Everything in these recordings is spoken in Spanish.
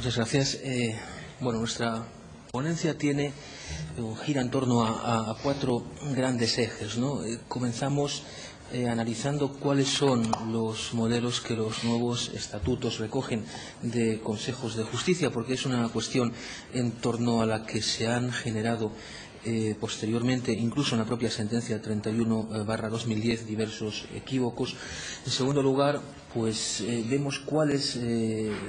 Muchas gracias. Nuestra ponencia gira en torno a cuatro grandes ejes, ¿no? Comenzamos analizando cuáles son los modelos que los nuevos estatutos recogen de consejos de justicia, porque es una cuestión en torno a la que se han generado posteriormente, incluso en la propia sentencia 31/2010, diversos equívocos. En segundo lugar, vemos cuáles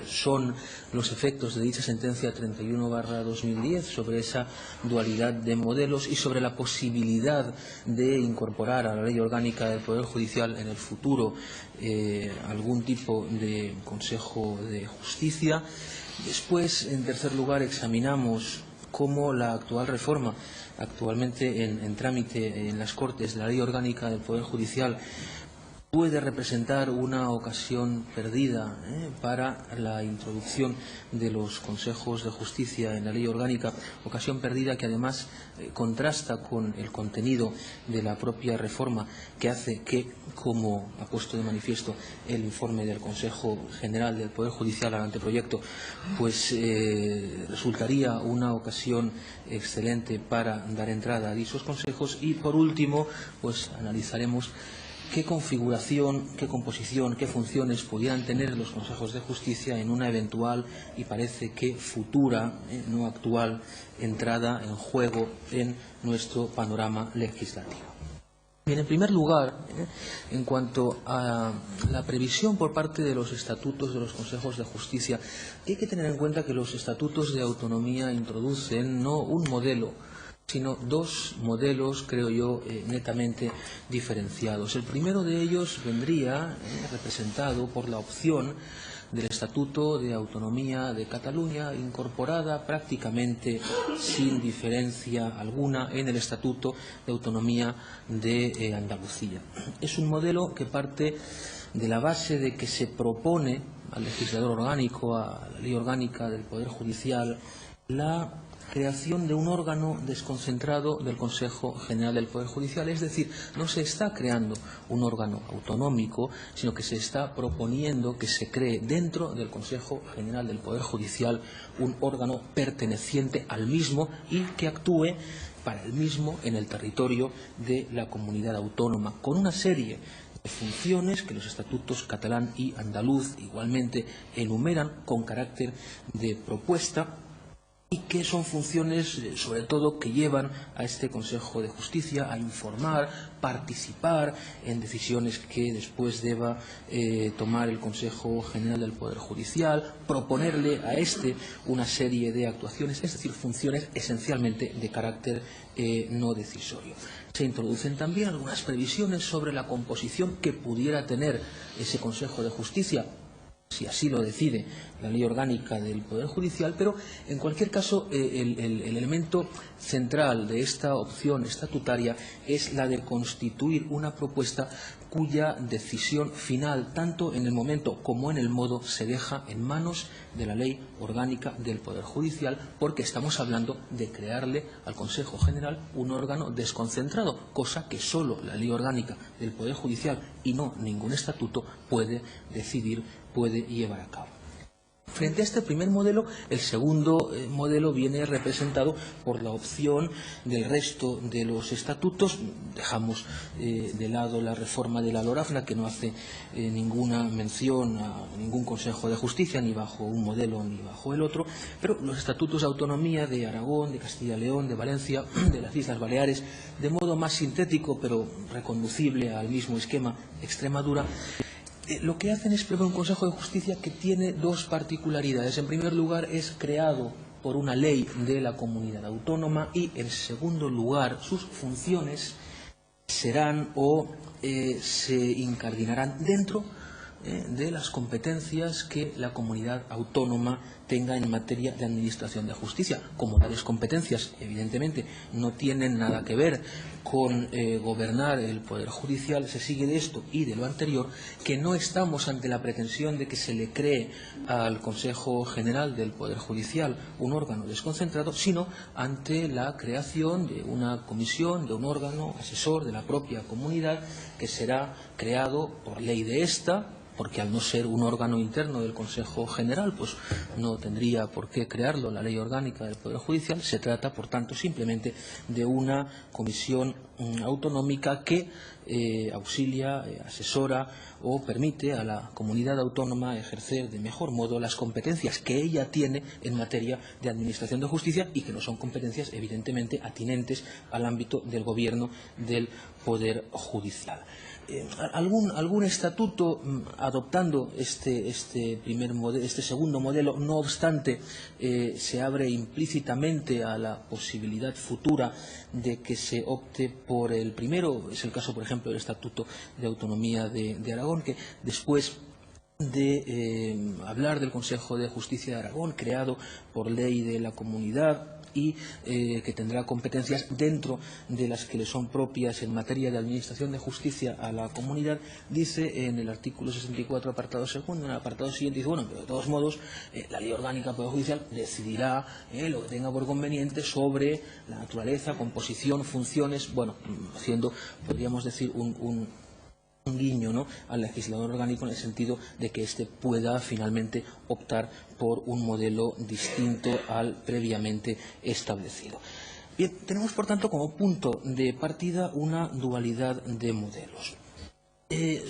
son los efectos de dicha sentencia 31/2010 sobre esa dualidad de modelos y sobre la posibilidad de incorporar a la Ley Orgánica del Poder Judicial en el futuro algún tipo de Consejo de Justicia. Después, en tercer lugar, examinamos cómo la actual reforma, actualmente en trámite en las Cortes, de la Ley Orgánica del Poder Judicial, puede representar una ocasión perdida para la introducción de los consejos de justicia en la ley orgánica, ocasión perdida que además contrasta con el contenido de la propia reforma, que hace que, como ha puesto de manifiesto el informe del Consejo General del Poder Judicial al anteproyecto, resultaría una ocasión excelente para dar entrada a dichos consejos. Y por último, analizaremos qué configuración, qué composición, qué funciones pudieran tener los consejos de justicia en una eventual y parece que futura, no actual, entrada en juego en nuestro panorama legislativo. Bien, en primer lugar, en cuanto a la previsión por parte de los estatutos de los consejos de justicia, hay que tener en cuenta que los estatutos de autonomía introducen no un modelo, sino dos modelos, creo yo, netamente diferenciados. El primero de ellos vendría representado por la opción del Estatuto de Autonomía de Cataluña, incorporada prácticamente sin diferencia alguna en el Estatuto de Autonomía de Andalucía. Es un modelo que parte de la base de que se propone al legislador orgánico, a la Ley Orgánica del Poder Judicial, la creación de un órgano desconcentrado del Consejo General del Poder Judicial. Es decir, no se está creando un órgano autonómico, sino que se está proponiendo que se cree dentro del Consejo General del Poder Judicial un órgano perteneciente al mismo y que actúe para el mismo en el territorio de la comunidad autónoma, con una serie de funciones que los estatutos catalán y andaluz igualmente enumeran con carácter de propuesta, y que son funciones, sobre todo, que llevan a este Consejo de Justicia a informar, participar en decisiones que después deba tomar el Consejo General del Poder Judicial, proponerle a este una serie de actuaciones, es decir, funciones esencialmente de carácter no decisorio. Se introducen también algunas previsiones sobre la composición que pudiera tener ese Consejo de Justicia, si así lo decide la Ley Orgánica del Poder Judicial, pero en cualquier caso el elemento central de esta opción estatutaria es la de constituir una propuesta cuya decisión final, tanto en el momento como en el modo, se deja en manos de la Ley Orgánica del Poder Judicial, porque estamos hablando de crearle al Consejo General un órgano desconcentrado, cosa que solo la Ley Orgánica del Poder Judicial y no ningún estatuto puede decidir, puede llevar a cabo. Frente a este primer modelo, el segundo modelo viene representado por la opción del resto de los estatutos. Dejamos de lado la reforma de la LORAFNA, que no hace ninguna mención a ningún Consejo de Justicia, ni bajo un modelo ni bajo el otro, pero los estatutos de autonomía de Aragón, de Castilla y León, de Valencia, de las Islas Baleares, de modo más sintético pero reconducible al mismo esquema, Extremadura, lo que hacen es prever un Consejo de Justicia que tiene dos particularidades. En primer lugar, es creado por una ley de la comunidad autónoma y, en segundo lugar, sus funciones serán o se incardinarán dentro de las competencias que la comunidad autónoma tenga en materia de administración de justicia. Como tales competencias, evidentemente, no tienen nada que ver con gobernar el Poder Judicial, se sigue de esto y de lo anterior que no estamos ante la pretensión de que se le cree al Consejo General del Poder Judicial un órgano desconcentrado, sino ante la creación de una comisión, de un órgano asesor de la propia comunidad, que será creado por ley de esta, porque al no ser un órgano interno del Consejo General, pues no tendría por qué crearlo la Ley Orgánica del Poder Judicial. Se trata, por tanto, simplemente de una comisión autonómica que auxilia, asesora o permite a la comunidad autónoma ejercer de mejor modo las competencias que ella tiene en materia de administración de justicia y que no son competencias, evidentemente, atinentes al ámbito del gobierno del Poder Judicial. Algún estatuto adoptando este segundo modelo, no obstante, se abre implícitamente a la posibilidad futura de que se opte por el primero. Es el caso, por ejemplo, del Estatuto de Autonomía de Aragón, que después de hablar del Consejo de Justicia de Aragón, creado por ley de la comunidad, y que tendrá competencias dentro de las que le son propias en materia de administración de justicia a la comunidad, dice en el artículo 64, apartado segundo, en el apartado siguiente, dice, bueno, pero de todos modos, la Ley Orgánica del Poder Judicial decidirá lo que tenga por conveniente sobre la naturaleza, composición, funciones, bueno, haciendo, podríamos decir, un guiño, ¿no?, al legislador orgánico, en el sentido de que éste pueda finalmente optar por un modelo distinto al previamente establecido. Bien, tenemos por tanto como punto de partida una dualidad de modelos.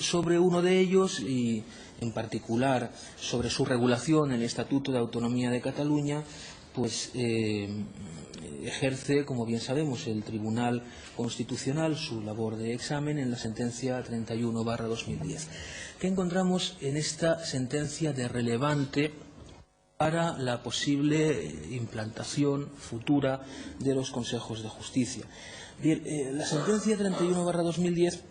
Sobre uno de ellos, y en particular sobre su regulación en el Estatuto de Autonomía de Cataluña, pues ejerce, como bien sabemos, el Tribunal Constitucional su labor de examen en la sentencia 31/2010. ¿Qué encontramos en esta sentencia de relevante para la posible implantación futura de los consejos de justicia? Bien, la sentencia 31/2010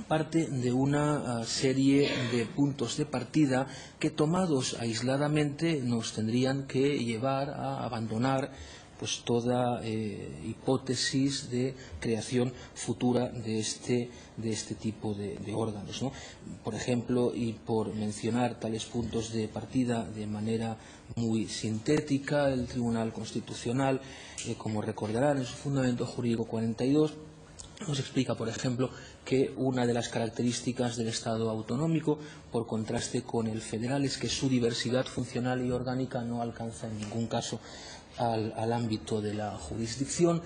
parte de una serie de puntos de partida que, tomados aisladamente, nos tendrían que llevar a abandonar pues toda hipótesis de creación futura de este tipo de órganos, ¿no? Por ejemplo, y por mencionar tales puntos de partida de manera muy sintética, el Tribunal Constitucional, como recordarán en su fundamento jurídico 42, nos explica, por ejemplo, que una de las características del Estado autonómico, por contraste con el federal, es que su diversidad funcional y orgánica no alcanza en ningún caso al ámbito de la jurisdicción.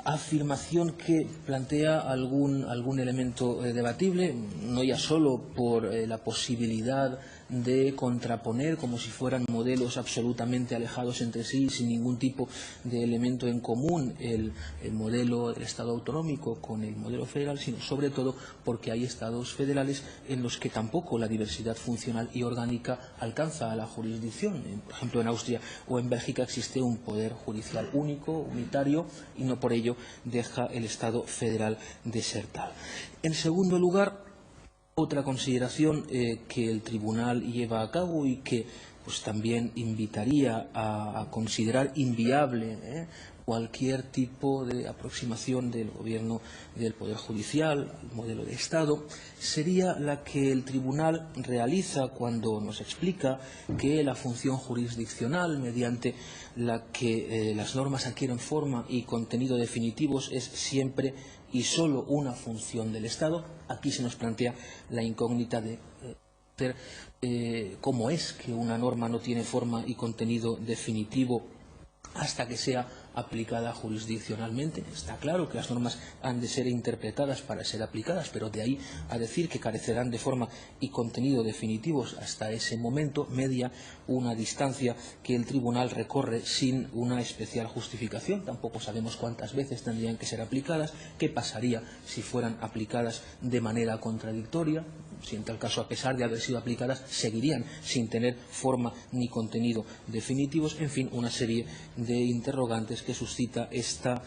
Afirmación que plantea algún elemento debatible, no ya solo por la posibilidad de contraponer, como si fueran modelos absolutamente alejados entre sí, sin ningún tipo de elemento en común, el modelo del Estado autonómico con el modelo federal, sino sobre todo porque hay estados federales en los que tampoco la diversidad funcional y orgánica alcanza a la jurisdicción. Por ejemplo, en Austria o en Bélgica existe un poder judicial único, unitario, y no por ello deja el Estado federal de ser tal. En segundo lugar, otra consideración que el Tribunal lleva a cabo y que pues también invitaría a considerar inviable cualquier tipo de aproximación del Gobierno del Poder Judicial al modelo de Estado, sería la que el Tribunal realiza cuando nos explica que la función jurisdiccional, mediante la que las normas adquieren forma y contenido definitivos, es siempre y solo una función del Estado. Aquí se nos plantea la incógnita de cómo es que una norma no tiene forma y contenido definitivo hasta que sea aplicada jurisdiccionalmente. Está claro que las normas han de ser interpretadas para ser aplicadas, pero de ahí a decir que carecerán de forma y contenido definitivos hasta ese momento, media una distancia que el Tribunal recorre sin una especial justificación. Tampoco sabemos cuántas veces tendrían que ser aplicadas, qué pasaría si fueran aplicadas de manera contradictoria. Si en tal caso, a pesar de haber sido aplicadas, seguirían sin tener forma ni contenido definitivos. En fin, una serie de interrogantes que suscita esta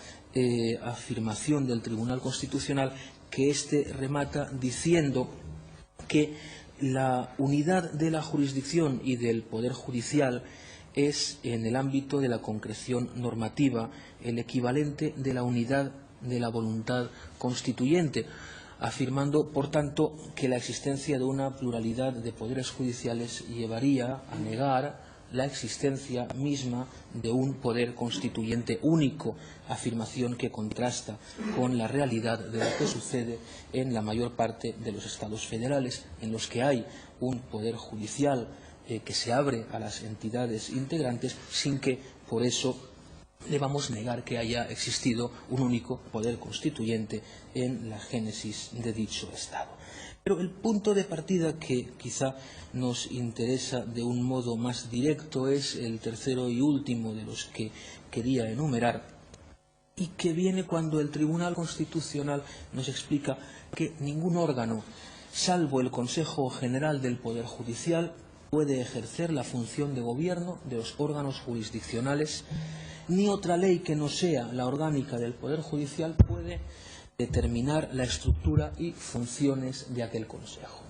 afirmación del Tribunal Constitucional, que éste remata diciendo que la unidad de la jurisdicción y del Poder Judicial es, en el ámbito de la concreción normativa, el equivalente de la unidad de la voluntad constituyente, afirmando, por tanto, que la existencia de una pluralidad de poderes judiciales llevaría a negar la existencia misma de un poder constituyente único, afirmación que contrasta con la realidad de lo que sucede en la mayor parte de los estados federales, en los que hay un poder judicial que se abre a las entidades integrantes sin que por eso debamos negar que haya existido un único poder constituyente en la génesis de dicho Estado. Pero el punto de partida que quizá nos interesa de un modo más directo es el tercero y último de los que quería enumerar, y que viene cuando el Tribunal Constitucional nos explica que ningún órgano, salvo el Consejo General del Poder Judicial, puede ejercer la función de gobierno de los órganos jurisdiccionales, ni otra ley que no sea la orgánica del Poder Judicial puede determinar la estructura y funciones de aquel Consejo.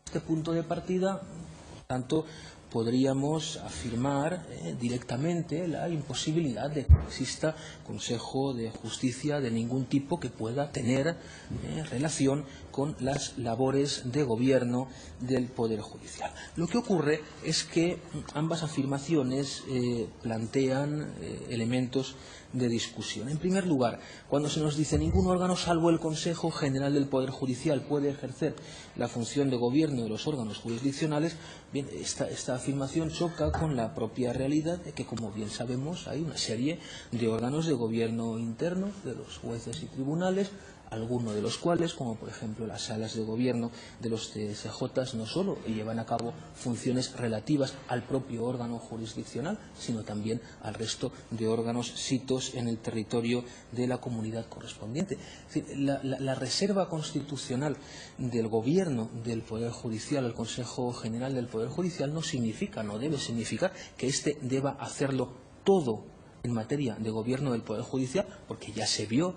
Este punto de partida, por tanto, podríamos afirmar directamente la imposibilidad de que exista Consejo de Justicia de ningún tipo que pueda tener relación con las labores de gobierno del Poder Judicial. Lo que ocurre es que ambas afirmaciones plantean elementos de discusión. En primer lugar, cuando se nos dice ningún órgano salvo el Consejo General del Poder Judicial puede ejercer la función de gobierno de los órganos jurisdiccionales, bien, esta afirmación choca con la propia realidad de que, como bien sabemos, hay una serie de órganos de gobierno internos de los jueces y tribunales, algunos de los cuales, como por ejemplo las salas de gobierno de los TSJ, no solo llevan a cabo funciones relativas al propio órgano jurisdiccional, sino también al resto de órganos sitos en el territorio de la comunidad correspondiente. Es decir, la reserva constitucional del gobierno del Poder Judicial al Consejo General del Poder Judicial no significa, no debe significar que éste deba hacerlo todo en materia de gobierno del Poder Judicial, porque ya se vio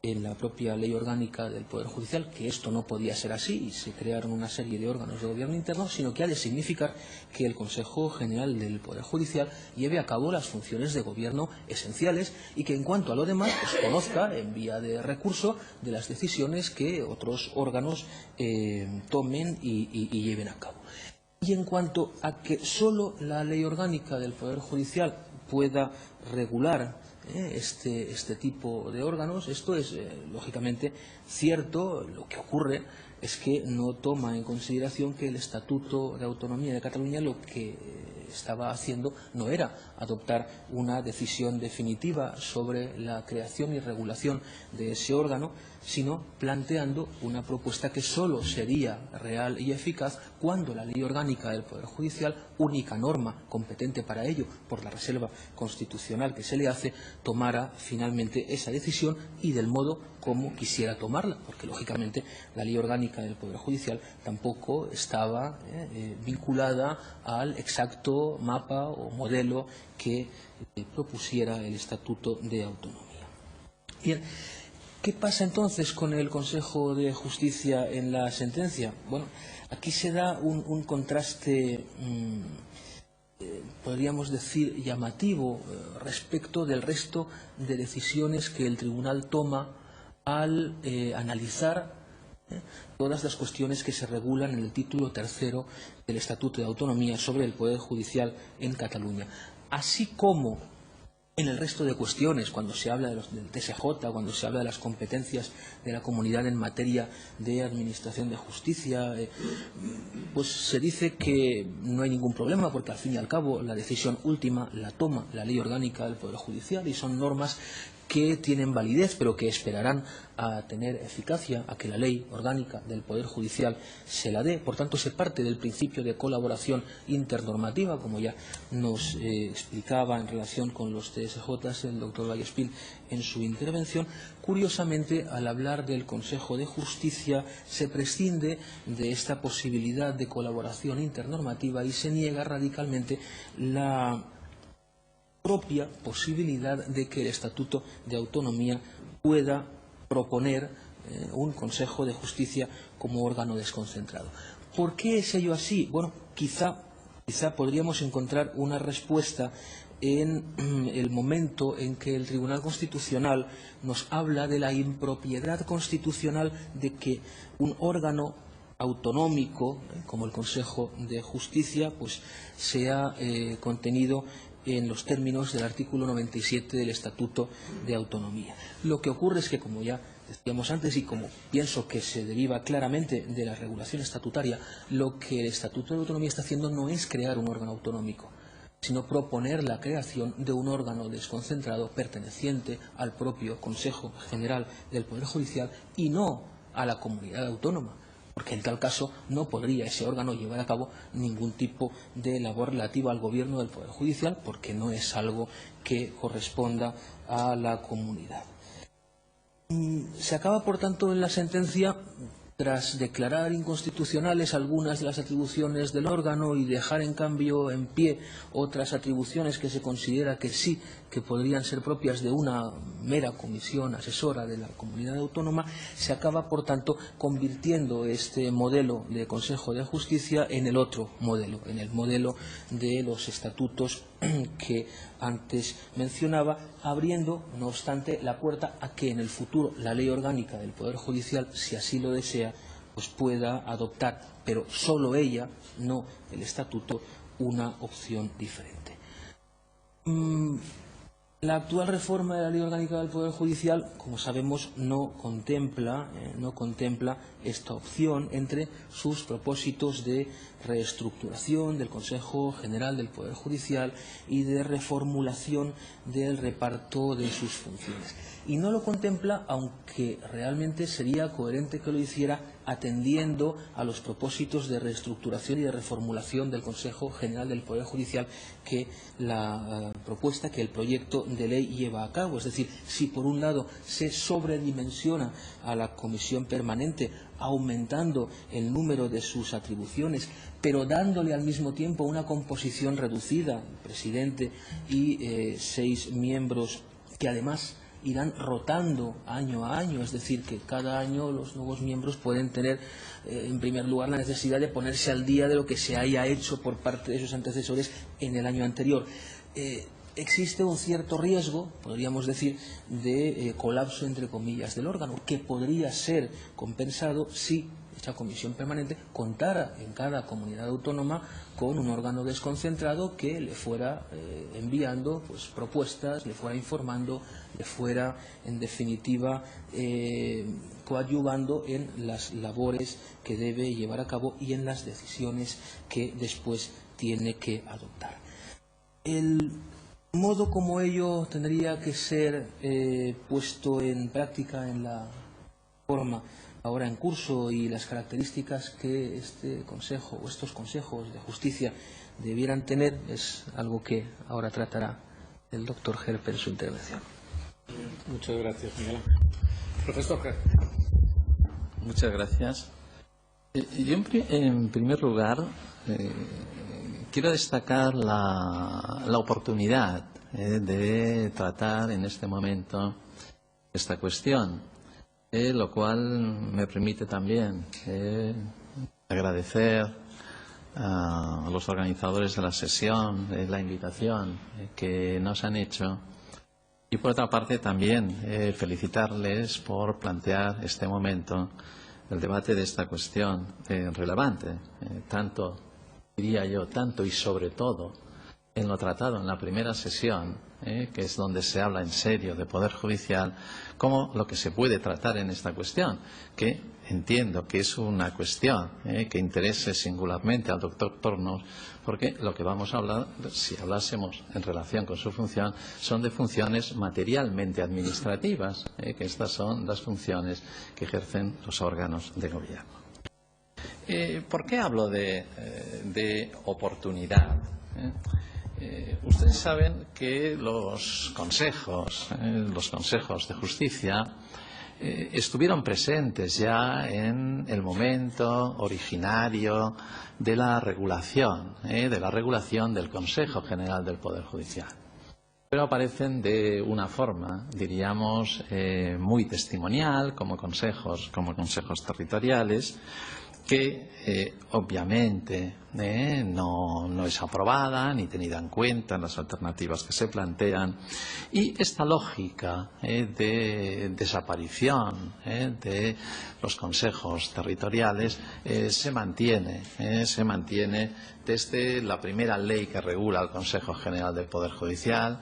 en la propia ley orgánica del Poder Judicial que esto no podía ser así y se crearon una serie de órganos de gobierno interno, sino que ha de significar que el Consejo General del Poder Judicial lleve a cabo las funciones de gobierno esenciales y que en cuanto a lo demás pues conozca en vía de recurso de las decisiones que otros órganos tomen y lleven a cabo. Y en cuanto a que solo la ley orgánica del Poder Judicial pueda regular este tipo de órganos, esto es lógicamente cierto. Lo que ocurre es que no toma en consideración que el Estatuto de Autonomía de Cataluña lo que estaba haciendo no era adoptar una decisión definitiva sobre la creación y regulación de ese órgano, sino planteando una propuesta que solo sería real y eficaz cuando la ley orgánica del Poder Judicial, única norma competente para ello por la reserva constitucional que se le hace, tomara finalmente esa decisión y del modo como quisiera tomarla, porque lógicamente la ley orgánica del Poder Judicial tampoco estaba vinculada al exacto mapa o modelo que propusiera el Estatuto de Autonomía. Bien, ¿qué pasa entonces con el Consejo de Justicia en la sentencia? Bueno, aquí se da un contraste, podríamos decir, llamativo respecto del resto de decisiones que el Tribunal toma al analizar todas las cuestiones que se regulan en el título tercero del Estatuto de Autonomía sobre el Poder Judicial en Cataluña, así como en el resto de cuestiones, cuando se habla del TSJ, cuando se habla de las competencias de la comunidad en materia de administración de justicia, pues se dice que no hay ningún problema porque al fin y al cabo la decisión última la toma la ley orgánica del Poder Judicial y son normas que tienen validez pero que esperarán a tener eficacia, a que la ley orgánica del Poder Judicial se la dé. Por tanto, se parte del principio de colaboración internormativa, como ya nos explicaba en relación con los TSJ el doctor Vallespín en su intervención. Curiosamente, al hablar del Consejo de Justicia, se prescinde de esta posibilidad de colaboración internormativa y se niega radicalmente la propia posibilidad de que el Estatuto de Autonomía pueda proponer un Consejo de Justicia como órgano desconcentrado. ¿Por qué es ello así? Bueno, quizá podríamos encontrar una respuesta en el momento en que el Tribunal Constitucional nos habla de la impropiedad constitucional de que un órgano autonómico, como el Consejo de Justicia, pues sea contenido en los términos del artículo 97 del Estatuto de Autonomía. Lo que ocurre es que, como ya decíamos antes y como pienso que se deriva claramente de la regulación estatutaria, lo que el Estatuto de Autonomía está haciendo no es crear un órgano autonómico, sino proponer la creación de un órgano desconcentrado perteneciente al propio Consejo General del Poder Judicial y no a la comunidad autónoma, porque en tal caso no podría ese órgano llevar a cabo ningún tipo de labor relativa al gobierno del Poder Judicial, porque no es algo que corresponda a la comunidad. Se acaba, por tanto, en la sentencia, tras declarar inconstitucionales algunas de las atribuciones del órgano y dejar, en cambio, en pie otras atribuciones que se considera que sí, que podrían ser propias de una mera comisión asesora de la comunidad autónoma, se acaba, por tanto, convirtiendo este modelo de Consejo de Justicia en el otro modelo, en el modelo de los estatutos que antes mencionaba, abriendo, no obstante, la puerta a que en el futuro la Ley Orgánica del Poder Judicial, si así lo desea, pues pueda adoptar, pero solo ella, no el Estatuto, una opción diferente. La actual reforma de la Ley Orgánica del Poder Judicial, como sabemos, no contempla esta opción entre sus propósitos de reestructuración del Consejo General del Poder Judicial y de reformulación del reparto de sus funciones. Y no lo contempla, aunque realmente sería coherente que lo hiciera, atendiendo a los propósitos de reestructuración y de reformulación del Consejo General del Poder Judicial que la propuesta, que el proyecto de ley lleva a cabo. Es decir, si por un lado se sobredimensiona a la Comisión Permanente, aumentando el número de sus atribuciones, pero dándole al mismo tiempo una composición reducida, presidente y 6 miembros, que además irán rotando año a año, es decir, que cada año los nuevos miembros pueden tener, en primer lugar, la necesidad de ponerse al día de lo que se haya hecho por parte de sus antecesores en el año anterior. Existe un cierto riesgo, podríamos decir, de colapso, entre comillas, del órgano, que podría ser compensado si dicha comisión permanente contara en cada comunidad autónoma con un órgano desconcentrado que le fuera enviando pues propuestas, le fuera informando, le fuera, en definitiva, coadyuvando en las labores que debe llevar a cabo y en las decisiones que después tiene que adoptar. El modo como ello tendría que ser puesto en práctica en la forma ahora en curso y las características que este Consejo o estos consejos de justicia debieran tener es algo que ahora tratará el doctor Herpe en su intervención. Muchas gracias, Miguel. Profesor Herpe. Muchas gracias. Yo, en primer lugar, quiero destacar la oportunidad de tratar en este momento esta cuestión, lo cual me permite también agradecer a los organizadores de la sesión la invitación que nos han hecho y, por otra parte, también felicitarles por plantear este momento el debate de esta cuestión relevante, tanto, diría yo, tanto y sobre todo en lo tratado en la primera sesión, que es donde se habla en serio de Poder Judicial, como lo que se puede tratar en esta cuestión, que entiendo que es una cuestión que interese singularmente al doctor Tornos, porque lo que vamos a hablar, si hablásemos en relación con su función, son de funciones materialmente administrativas, que estas son las funciones que ejercen los órganos de gobierno. ¿Por qué hablo de oportunidad? Ustedes saben que los consejos de justicia estuvieron presentes ya en el momento originario de la regulación del Consejo General del Poder Judicial. Pero aparecen de una forma, diríamos, muy testimonial, como consejos territoriales, que obviamente no es aprobada ni tenida en cuenta en las alternativas que se plantean, y esta lógica de desaparición de los consejos territoriales se mantiene desde la primera ley que regula el Consejo General del Poder Judicial,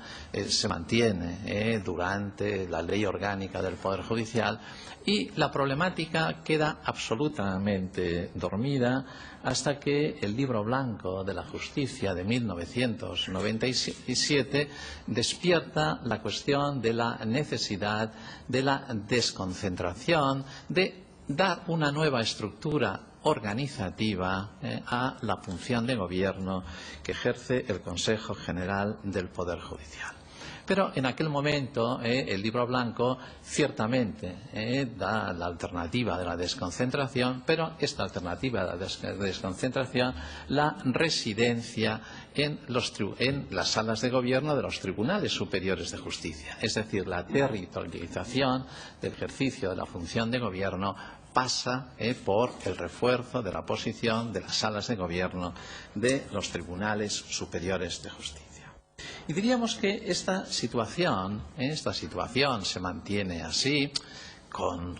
se mantiene durante la Ley Orgánica del Poder Judicial, y la problemática queda absolutamente dormida hasta que el Libro Blanco de la Justicia de 1997 despierta la cuestión de la necesidad de la desconcentración, de dar una nueva estructura organizativa a la función de gobierno que ejerce el Consejo General del Poder Judicial. Pero en aquel momento el Libro Blanco ciertamente da la alternativa de la desconcentración, pero esta alternativa de la desconcentración la residencia en las salas de gobierno de los tribunales superiores de justicia. Es decir, la territorialización del ejercicio de la función de gobierno pasa por el refuerzo de la posición de las salas de gobierno de los tribunales superiores de justicia. Y diríamos que esta situación se mantiene así, con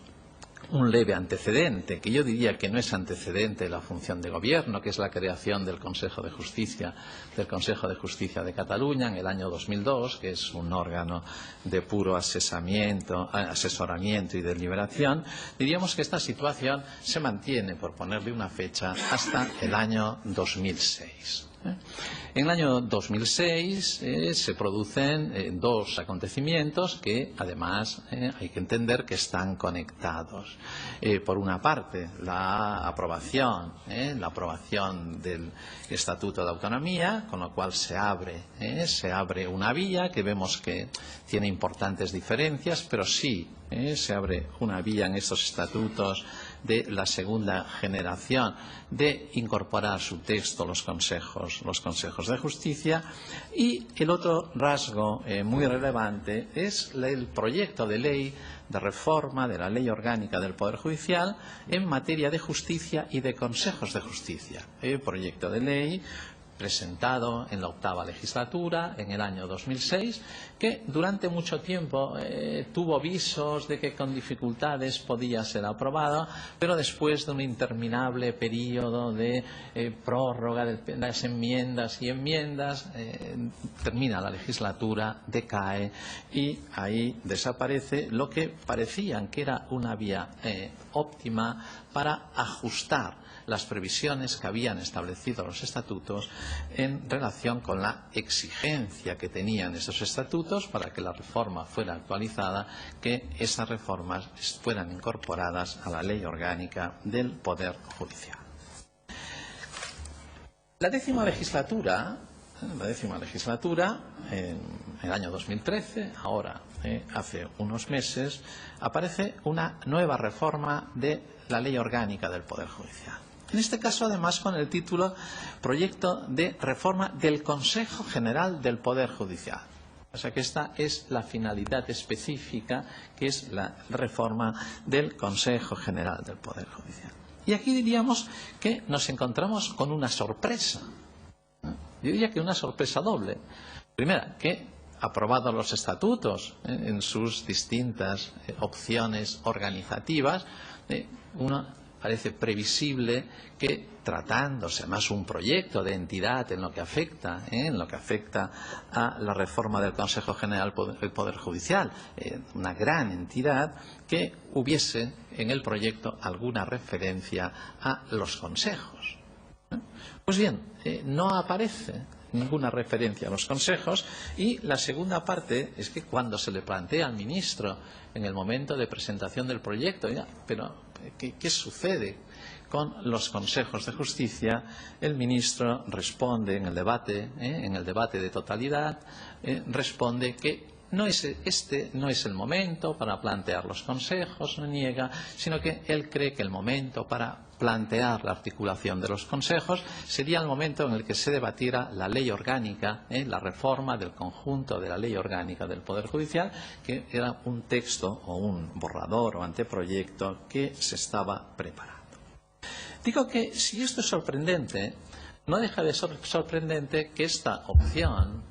un leve antecedente, que yo diría que no es antecedente de la función de gobierno, que es la creación del Consejo de Justicia de Cataluña en el año 2002, que es un órgano de puro asesoramiento y deliberación. Diríamos que esta situación se mantiene, por ponerle una fecha, hasta el año 2006. En el año 2006 se producen dos acontecimientos que además hay que entender que están conectados. Por una parte, la aprobación del Estatuto de Autonomía, con lo cual se abre una vía que vemos que tiene importantes diferencias, pero sí se abre una vía en estos estatutos de la segunda generación de incorporar a su texto los consejos de justicia. Y el otro rasgo muy relevante es el proyecto de ley de reforma de la Ley Orgánica del Poder Judicial en materia de justicia y de consejos de justicia. Proyecto de ley presentado en la 8ª legislatura, en el año 2006, que durante mucho tiempo tuvo visos de que con dificultades podía ser aprobado, pero después de un interminable periodo de prórroga de las enmiendas y enmiendas, termina la legislatura, decae y ahí desaparece lo que parecían que era una vía óptima para ajustar las previsiones que habían establecido los estatutos en relación con la exigencia que tenían esos estatutos para que la reforma fuera actualizada, que esas reformas fueran incorporadas a la Ley Orgánica del Poder Judicial. La décima legislatura, en el año 2013, ahora hace unos meses, aparece una nueva reforma de la Ley Orgánica del Poder Judicial. En este caso, además, con el título Proyecto de Reforma del Consejo General del Poder Judicial. O sea que esta es la finalidad específica, que es la reforma del Consejo General del Poder Judicial. Y aquí diríamos que nos encontramos con una sorpresa. Yo diría que una sorpresa doble. Primera, que aprobados los estatutos en sus distintas opciones organizativas, uno parece previsible que, tratándose además un proyecto de entidad en lo que afecta a la reforma del Consejo General del Poder Judicial, una gran entidad, que hubiese en el proyecto alguna referencia a los consejos. Pues bien, no aparece ninguna referencia a los consejos, y la segunda parte es que cuando se le plantea al ministro en el momento de presentación del proyecto, pero ¿qué sucede con los consejos de justicia? El ministro responde en el debate de totalidad, responde que este no es el momento para plantear los consejos, no niega, sino que él cree que el momento para plantear la articulación de los consejos sería el momento en el que se debatiera la ley orgánica, la reforma del conjunto de la ley orgánica del Poder Judicial, que era un texto o un borrador o anteproyecto que se estaba preparando. Digo que si esto es sorprendente, no deja de ser sorprendente que esta opción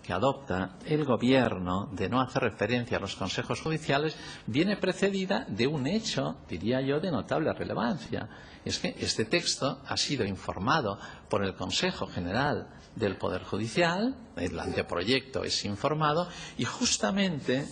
que adopta el Gobierno de no hacer referencia a los consejos judiciales viene precedida de un hecho, diría yo, de notable relevancia. Es que este texto ha sido informado por el Consejo General del Poder Judicial, el anteproyecto es informado y justamente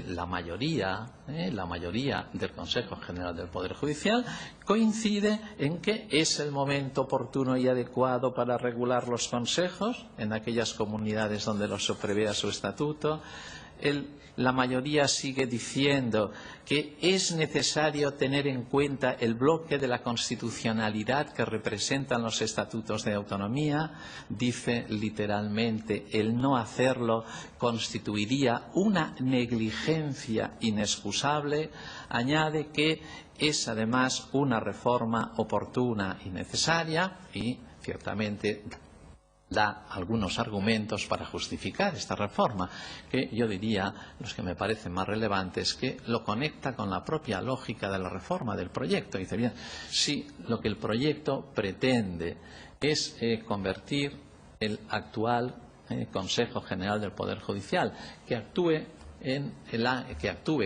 la mayoría del Consejo General del Poder Judicial coincide en que es el momento oportuno y adecuado para regular los consejos en aquellas comunidades donde los prevea su estatuto. La mayoría sigue diciendo que es necesario tener en cuenta el bloque de la constitucionalidad que representan los estatutos de autonomía. Dice literalmente, el no hacerlo constituiría una negligencia inexcusable. Añade que es además una reforma oportuna y necesaria y ciertamente da algunos argumentos para justificar esta reforma, que yo diría, los que me parecen más relevantes, que lo conecta con la propia lógica de la reforma del proyecto. Dice, bien, si lo que el proyecto pretende es convertir el actual Consejo General del Poder Judicial, que actúe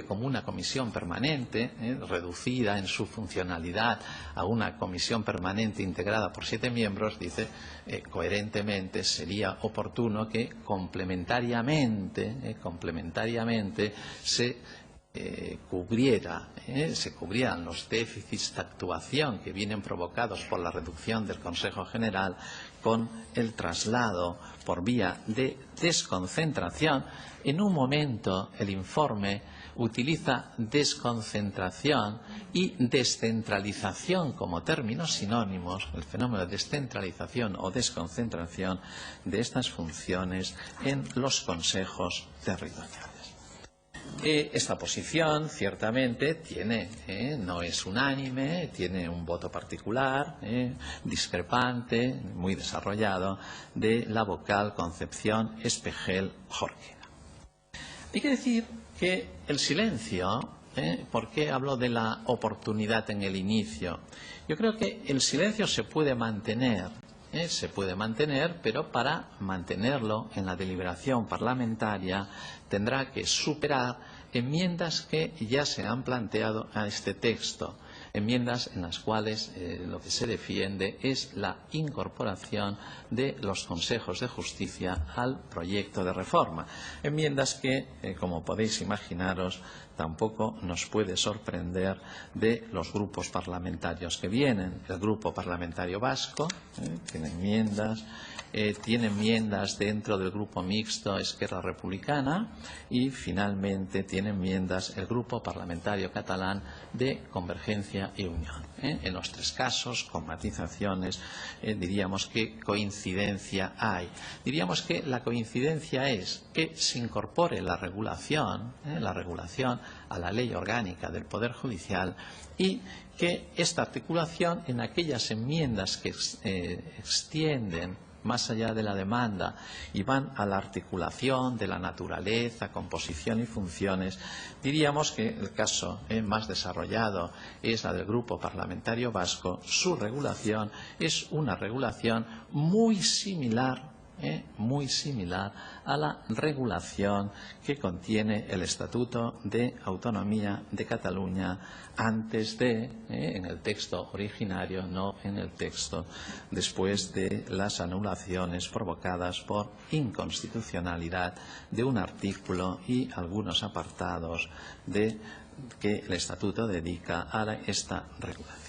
como una comisión permanente, reducida en su funcionalidad a una comisión permanente integrada por 7 miembros, dice, coherentemente sería oportuno que complementariamente se cubrieran los déficits de actuación que vienen provocados por la reducción del Consejo General con el traslado por vía de desconcentración. En un momento el informe utiliza desconcentración y descentralización como términos sinónimos, el fenómeno de descentralización o desconcentración de estas funciones en los consejos territoriales. Esta posición ciertamente no es unánime, tiene un voto particular, discrepante, muy desarrollado, de la vocal Concepción Espejel Jorquera. Hay que decir que el silencio, ¿por qué hablo de la oportunidad en el inicio? Yo creo que el silencio se puede mantener, pero para mantenerlo en la deliberación parlamentaria tendrá que superar enmiendas que ya se han planteado a este texto, enmiendas en las cuales lo que se defiende es la incorporación de los consejos de justicia al proyecto de reforma. Enmiendas que, como podéis imaginaros, tampoco nos puede sorprender de los grupos parlamentarios que vienen. El Grupo Parlamentario Vasco tiene enmiendas dentro del Grupo Mixto Esquerra Republicana y finalmente tiene enmiendas el Grupo Parlamentario Catalán de Convergencia y Unión. En los 3 casos, con matizaciones, diríamos que coincidencia hay. Diríamos que la coincidencia es que se incorpore la regulación a la ley orgánica del Poder Judicial y que esta articulación en aquellas enmiendas que extienden más allá de la demanda y van a la articulación de la naturaleza, composición y funciones, diríamos que el caso más desarrollado es la del Grupo Parlamentario Vasco. Su regulación es una regulación muy similar a la regulación que contiene el Estatuto de Autonomía de Cataluña antes en el texto originario, no en el texto después de las anulaciones provocadas por inconstitucionalidad de un artículo y algunos apartados que el Estatuto dedica a esta regulación.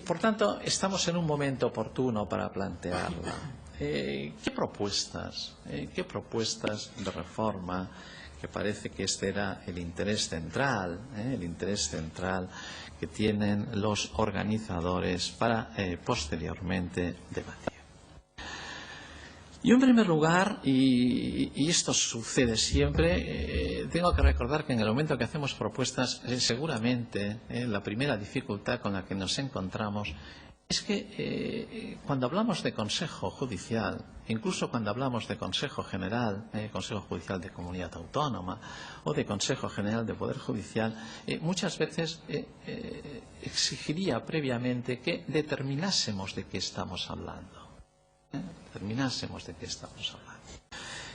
Por tanto, estamos en un momento oportuno para plantearla. ¿Qué propuestas de reforma, que parece que este era el interés central que tienen los organizadores para posteriormente debatir? Yo, en primer lugar, y esto sucede siempre, tengo que recordar que en el momento que hacemos propuestas, seguramente la primera dificultad con la que nos encontramos es que cuando hablamos de Consejo Judicial, incluso cuando hablamos de Consejo General, Consejo Judicial de Comunidad Autónoma o de Consejo General de Poder Judicial, muchas veces exigiría previamente que determinásemos de qué estamos hablando. Determinásemos de qué estamos hablando.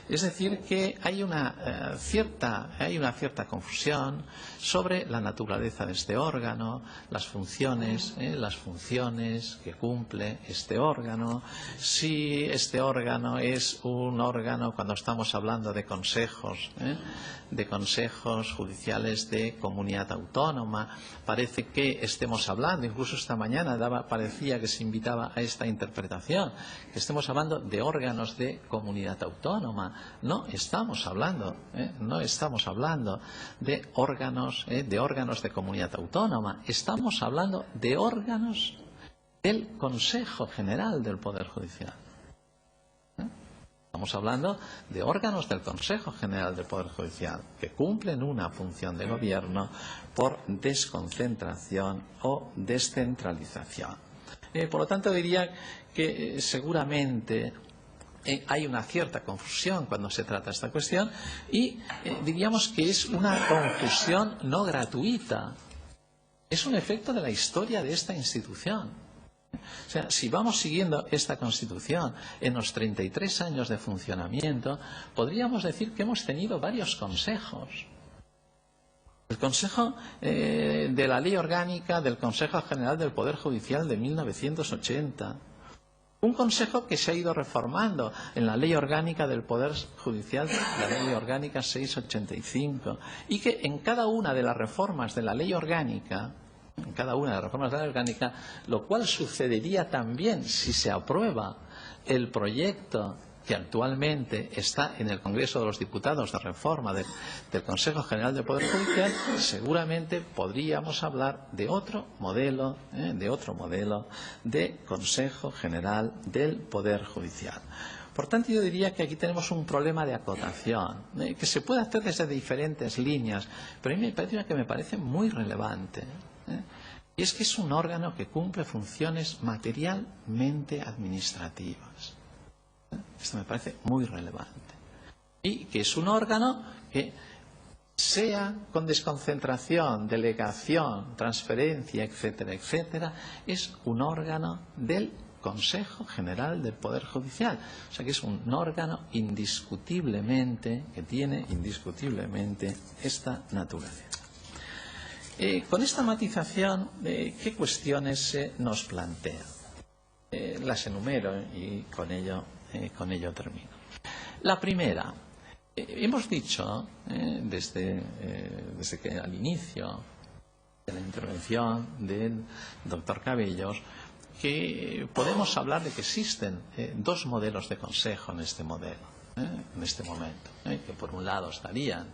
Es decir, que hay una cierta confusión sobre la naturaleza de este órgano, las funciones que cumple este órgano, si este órgano es un órgano, cuando estamos hablando de consejos judiciales de comunidad autónoma, parece que estemos hablando, incluso esta mañana parecía que se invitaba a esta interpretación, que estemos hablando de órganos de comunidad autónoma. No estamos hablando de órganos de comunidad autónoma, estamos hablando de órganos del Consejo General del Poder Judicial. Estamos hablando de órganos del Consejo General del Poder Judicial que cumplen una función de gobierno por desconcentración o descentralización. Por lo tanto, diría que seguramente hay una cierta confusión cuando se trata esta cuestión y diríamos que es una confusión no gratuita. Es un efecto de la historia de esta institución. O sea, si vamos siguiendo esta Constitución en los 33 años de funcionamiento, podríamos decir que hemos tenido varios consejos. El Consejo de la Ley Orgánica del Consejo General del Poder Judicial de 1980. Un consejo que se ha ido reformando en la Ley Orgánica del Poder Judicial, la Ley Orgánica 685, y que en cada una de las reformas de la Ley Orgánica, lo cual sucedería también si se aprueba el proyecto que actualmente está en el Congreso de los Diputados de reforma del Consejo General del Poder Judicial, seguramente podríamos hablar de otro modelo de Consejo General del Poder Judicial. Por tanto, yo diría que aquí tenemos un problema de acotación, que se puede hacer desde diferentes líneas, pero a mí me parece muy relevante. Y es que es un órgano que cumple funciones materialmente administrativas. Esto me parece muy relevante. Y que es un órgano que, sea con desconcentración, delegación, transferencia, etcétera, etcétera, es un órgano del Consejo General del Poder Judicial. O sea que es un órgano indiscutiblemente, que tiene indiscutiblemente esta naturaleza. Con esta matización, ¿qué cuestiones se nos plantean? Las enumero y con ello termino. La primera, hemos dicho desde que al inicio de la intervención del doctor Cabellos que podemos hablar de que existen dos modelos de consejo en este momento, que por un lado estarían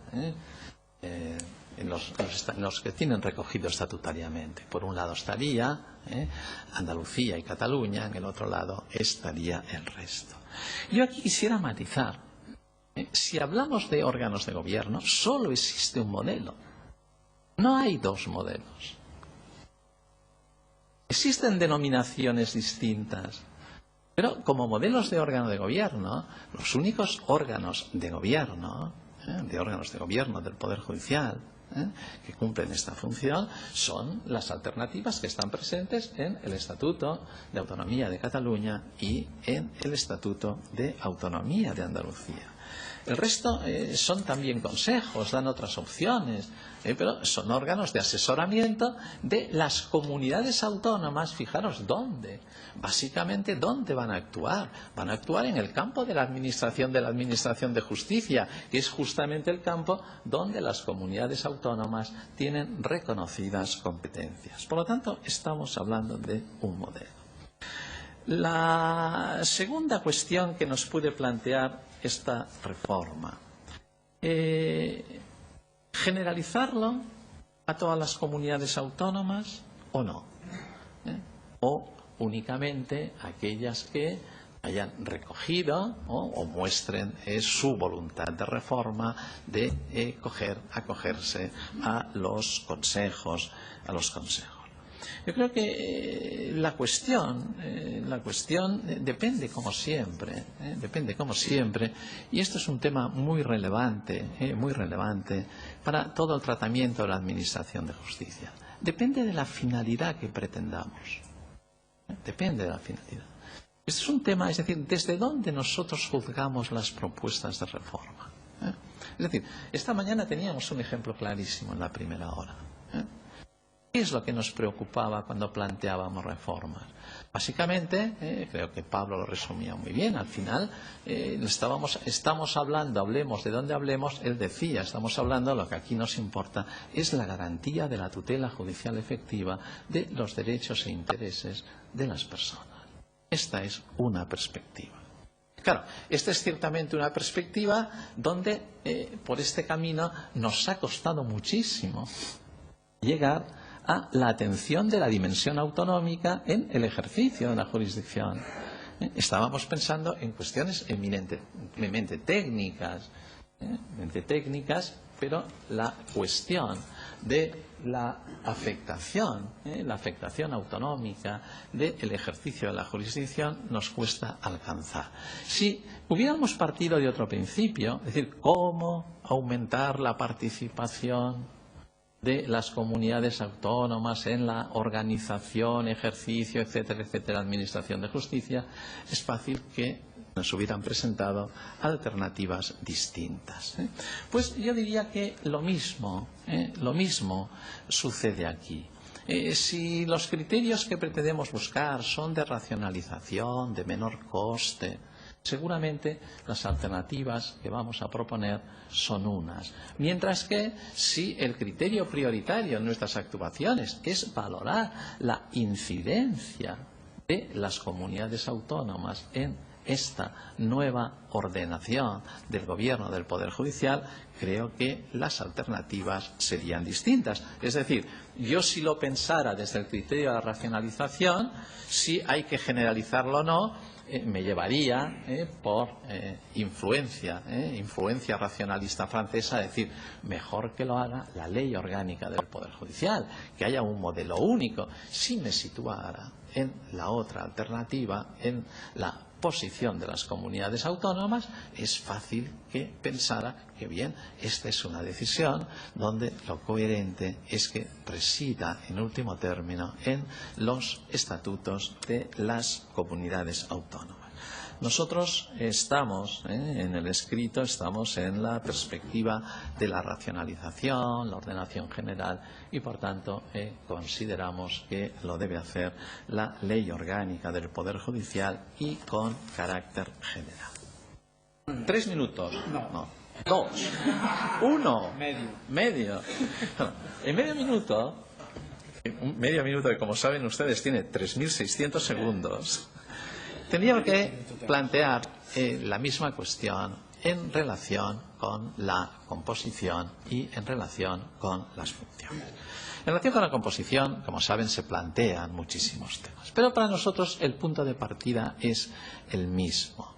en los que tienen recogido estatutariamente. Por un lado estaría Andalucía y Cataluña, en el otro lado estaría el resto. Yo aquí quisiera matizar. Si hablamos de órganos de gobierno, solo existe un modelo. No hay dos modelos. Existen denominaciones distintas, pero como modelos de órgano de gobierno, los únicos órganos de gobierno del Poder Judicial, que cumplen esta función, son las alternativas que están presentes en el Estatuto de Autonomía de Cataluña y en el Estatuto de Autonomía de Andalucía. El resto son también consejos, dan otras opciones, pero son órganos de asesoramiento de las comunidades autónomas. Fijaros dónde, básicamente dónde van a actuar. Van a actuar en el campo de la administración de justicia, que es justamente el campo donde las comunidades autónomas tienen reconocidas competencias. Por lo tanto, estamos hablando de un modelo. La segunda cuestión que nos puede plantear esta reforma, generalizarlo a todas las comunidades autónomas o no, o únicamente aquellas que hayan recogido o muestren su voluntad de reforma de acogerse a los consejos. Yo creo que la cuestión depende como siempre, y esto es un tema muy relevante para todo el tratamiento de la Administración de Justicia. Depende de la finalidad que pretendamos. Depende de la finalidad. Este es un tema, es decir, desde dónde nosotros juzgamos las propuestas de reforma. Es decir, esta mañana teníamos un ejemplo clarísimo en la primera hora. ¿Qué es lo que nos preocupaba cuando planteábamos reformas? Básicamente, creo que Pablo lo resumía muy bien, al final estamos hablando, hablemos de dónde hablemos, él decía, estamos hablando, lo que aquí nos importa es la garantía de la tutela judicial efectiva de los derechos e intereses de las personas. Esta es una perspectiva. Claro, esta es ciertamente una perspectiva donde por este camino nos ha costado muchísimo llegar a la atención de la dimensión autonómica en el ejercicio de la jurisdicción. Estábamos pensando en cuestiones eminentemente técnicas, pero la cuestión de la afectación autonómica del ejercicio de la jurisdicción nos cuesta alcanzar. Si hubiéramos partido de otro principio, es decir, cómo aumentar la participación de las comunidades autónomas en la organización, ejercicio, etcétera, etcétera, administración de justicia, es fácil que nos hubieran presentado alternativas distintas. Pues yo diría que lo mismo sucede aquí. Si los criterios que pretendemos buscar son de racionalización, de menor coste, seguramente las alternativas que vamos a proponer son unas. Mientras que si el criterio prioritario en nuestras actuaciones es valorar la incidencia de las comunidades autónomas en esta nueva ordenación del gobierno del Poder Judicial, creo que las alternativas serían distintas. Es decir, yo si lo pensara desde el criterio de la racionalización, si hay que generalizarlo o no, me llevaría por influencia racionalista francesa a decir, mejor que lo haga la ley orgánica del Poder Judicial, que haya un modelo único. Si me situara en la otra alternativa, en la posición de las comunidades autónomas, es fácil que pensara que bien, esta es una decisión donde lo coherente es que presida en último término en los estatutos de las comunidades autónomas. Nosotros estamos, en el escrito, estamos en la perspectiva de la racionalización, la ordenación general y, por tanto, consideramos que lo debe hacer la ley orgánica del Poder Judicial y con carácter general. 3 minutos. No. 2. 1. Medio. En medio minuto, que como saben ustedes tiene 3.600 segundos, tendría que plantear la misma cuestión en relación con la composición y en relación con las funciones. En relación con la composición, como saben, se plantean muchísimos temas, pero para nosotros el punto de partida es el mismo.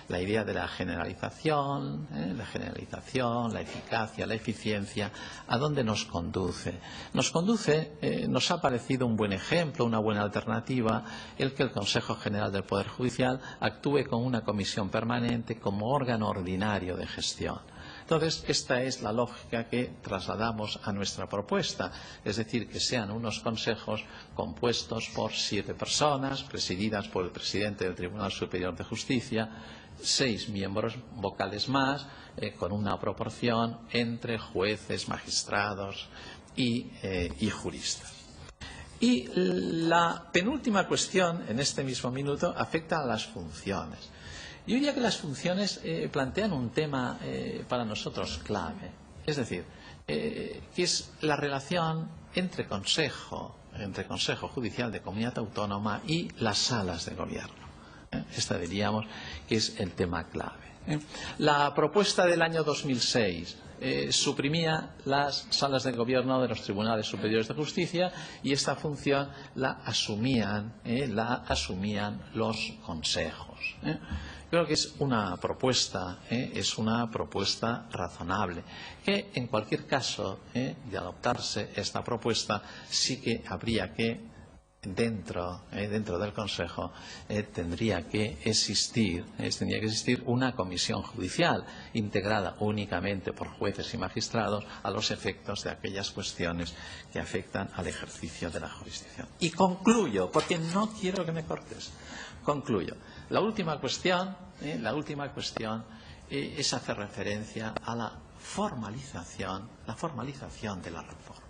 La idea de la generalización, la eficacia, la eficiencia, ¿a dónde nos conduce? Nos ha parecido un buen ejemplo, una buena alternativa, el que el Consejo General del Poder Judicial actúe con una comisión permanente como órgano ordinario de gestión. Entonces, esta es la lógica que trasladamos a nuestra propuesta, es decir, que sean unos consejos compuestos por 7 personas, presididas por el presidente del Tribunal Superior de Justicia, 6 miembros vocales más, con una proporción entre jueces, magistrados y juristas. Y la penúltima cuestión, en este mismo minuto, afecta a las funciones. Yo diría que las funciones plantean un tema para nosotros clave, es decir, que es la relación entre Consejo Judicial de Comunidad Autónoma y las salas de gobierno. Esta diríamos que es el tema clave. La propuesta del año 2006 suprimía las salas de gobierno de los tribunales superiores de justicia y esta función la asumían los consejos. Creo que es una propuesta razonable, que en cualquier caso de adoptarse esta propuesta sí que habría que dentro del Consejo tendría que existir una comisión judicial integrada únicamente por jueces y magistrados a los efectos de aquellas cuestiones que afectan al ejercicio de la jurisdicción. Y concluyo, porque no quiero que me cortes. Concluyo. La última cuestión es hacer referencia a la formalización de la reforma.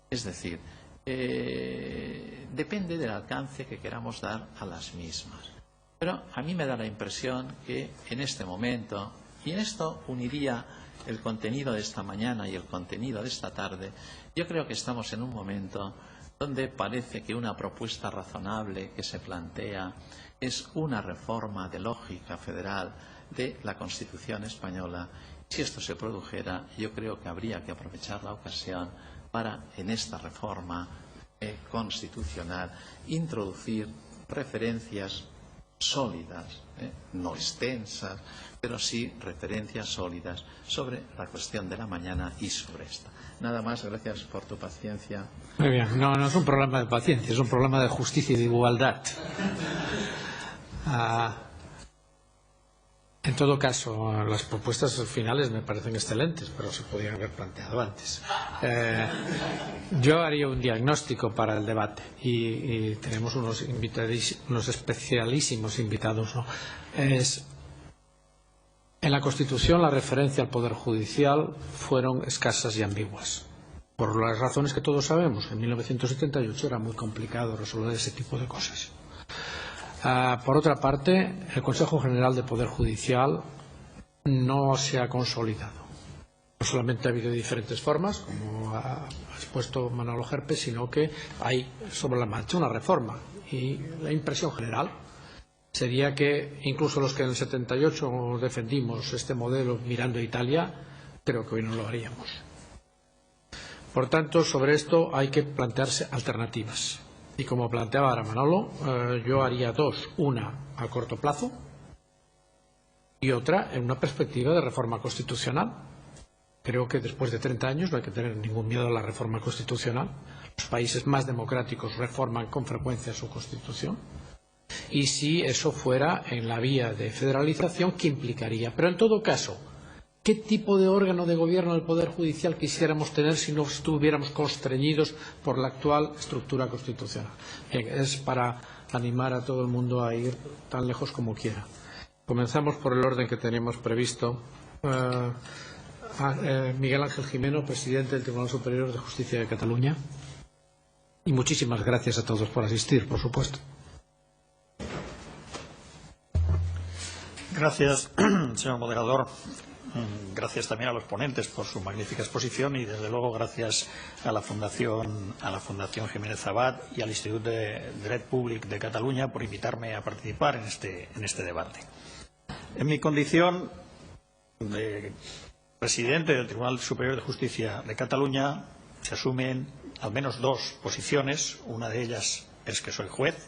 Es decir, depende del alcance que queramos dar a las mismas. Pero a mí me da la impresión que en este momento, y en esto uniría el contenido de esta mañana y el contenido de esta tarde, yo creo que estamos en un momento donde parece que una propuesta razonable que se plantea es una reforma de lógica federal de la Constitución española. Si esto se produjera, yo creo que habría que aprovechar la ocasión para, en esta reforma constitucional, introducir referencias sólidas, no extensas, pero sí referencias sólidas sobre la cuestión de la mañana y sobre esta. Nada más, gracias por tu paciencia. Muy bien, no es un problema de paciencia, es un problema de justicia y de igualdad. En todo caso, las propuestas finales me parecen excelentes, pero se podían haber planteado antes. Yo haría un diagnóstico para el debate y tenemos unos especialísimos invitados, ¿no? En la Constitución la referencia al Poder Judicial fueron escasas y ambiguas, por las razones que todos sabemos. En 1978 era muy complicado resolver ese tipo de cosas. Por otra parte, el Consejo General de Poder Judicial no se ha consolidado. No solamente ha habido diferentes formas, como ha expuesto Manolo Gerpe, sino que hay sobre la marcha una reforma. Y la impresión general sería que incluso los que en el 78 defendimos este modelo mirando a Italia, creo que hoy no lo haríamos. Por tanto, sobre esto hay que plantearse alternativas. Y como planteaba ahora Manolo, yo haría dos. Una a corto plazo y otra en una perspectiva de reforma constitucional. Creo que después de 30 años no hay que tener ningún miedo a la reforma constitucional. Los países más democráticos reforman con frecuencia su constitución. Y si eso fuera en la vía de federalización, ¿qué implicaría? Pero en todo caso, ¿qué tipo de órgano de gobierno del Poder Judicial quisiéramos tener si no estuviéramos constreñidos por la actual estructura constitucional? Bien, es para animar a todo el mundo a ir tan lejos como quiera. Comenzamos por el orden que teníamos previsto. Miguel Ángel Gimeno, presidente del Tribunal Superior de Justicia de Cataluña. Y muchísimas gracias a todos por asistir, por supuesto. Gracias, señor moderador. Gracias también a los ponentes por su magnífica exposición y, desde luego, gracias a la Fundación Jiménez Abad y al Institut de Dret Públic de Cataluña por invitarme a participar en este debate. En mi condición de presidente del Tribunal Superior de Justicia de Cataluña se asumen al menos dos posiciones. Una de ellas es que soy juez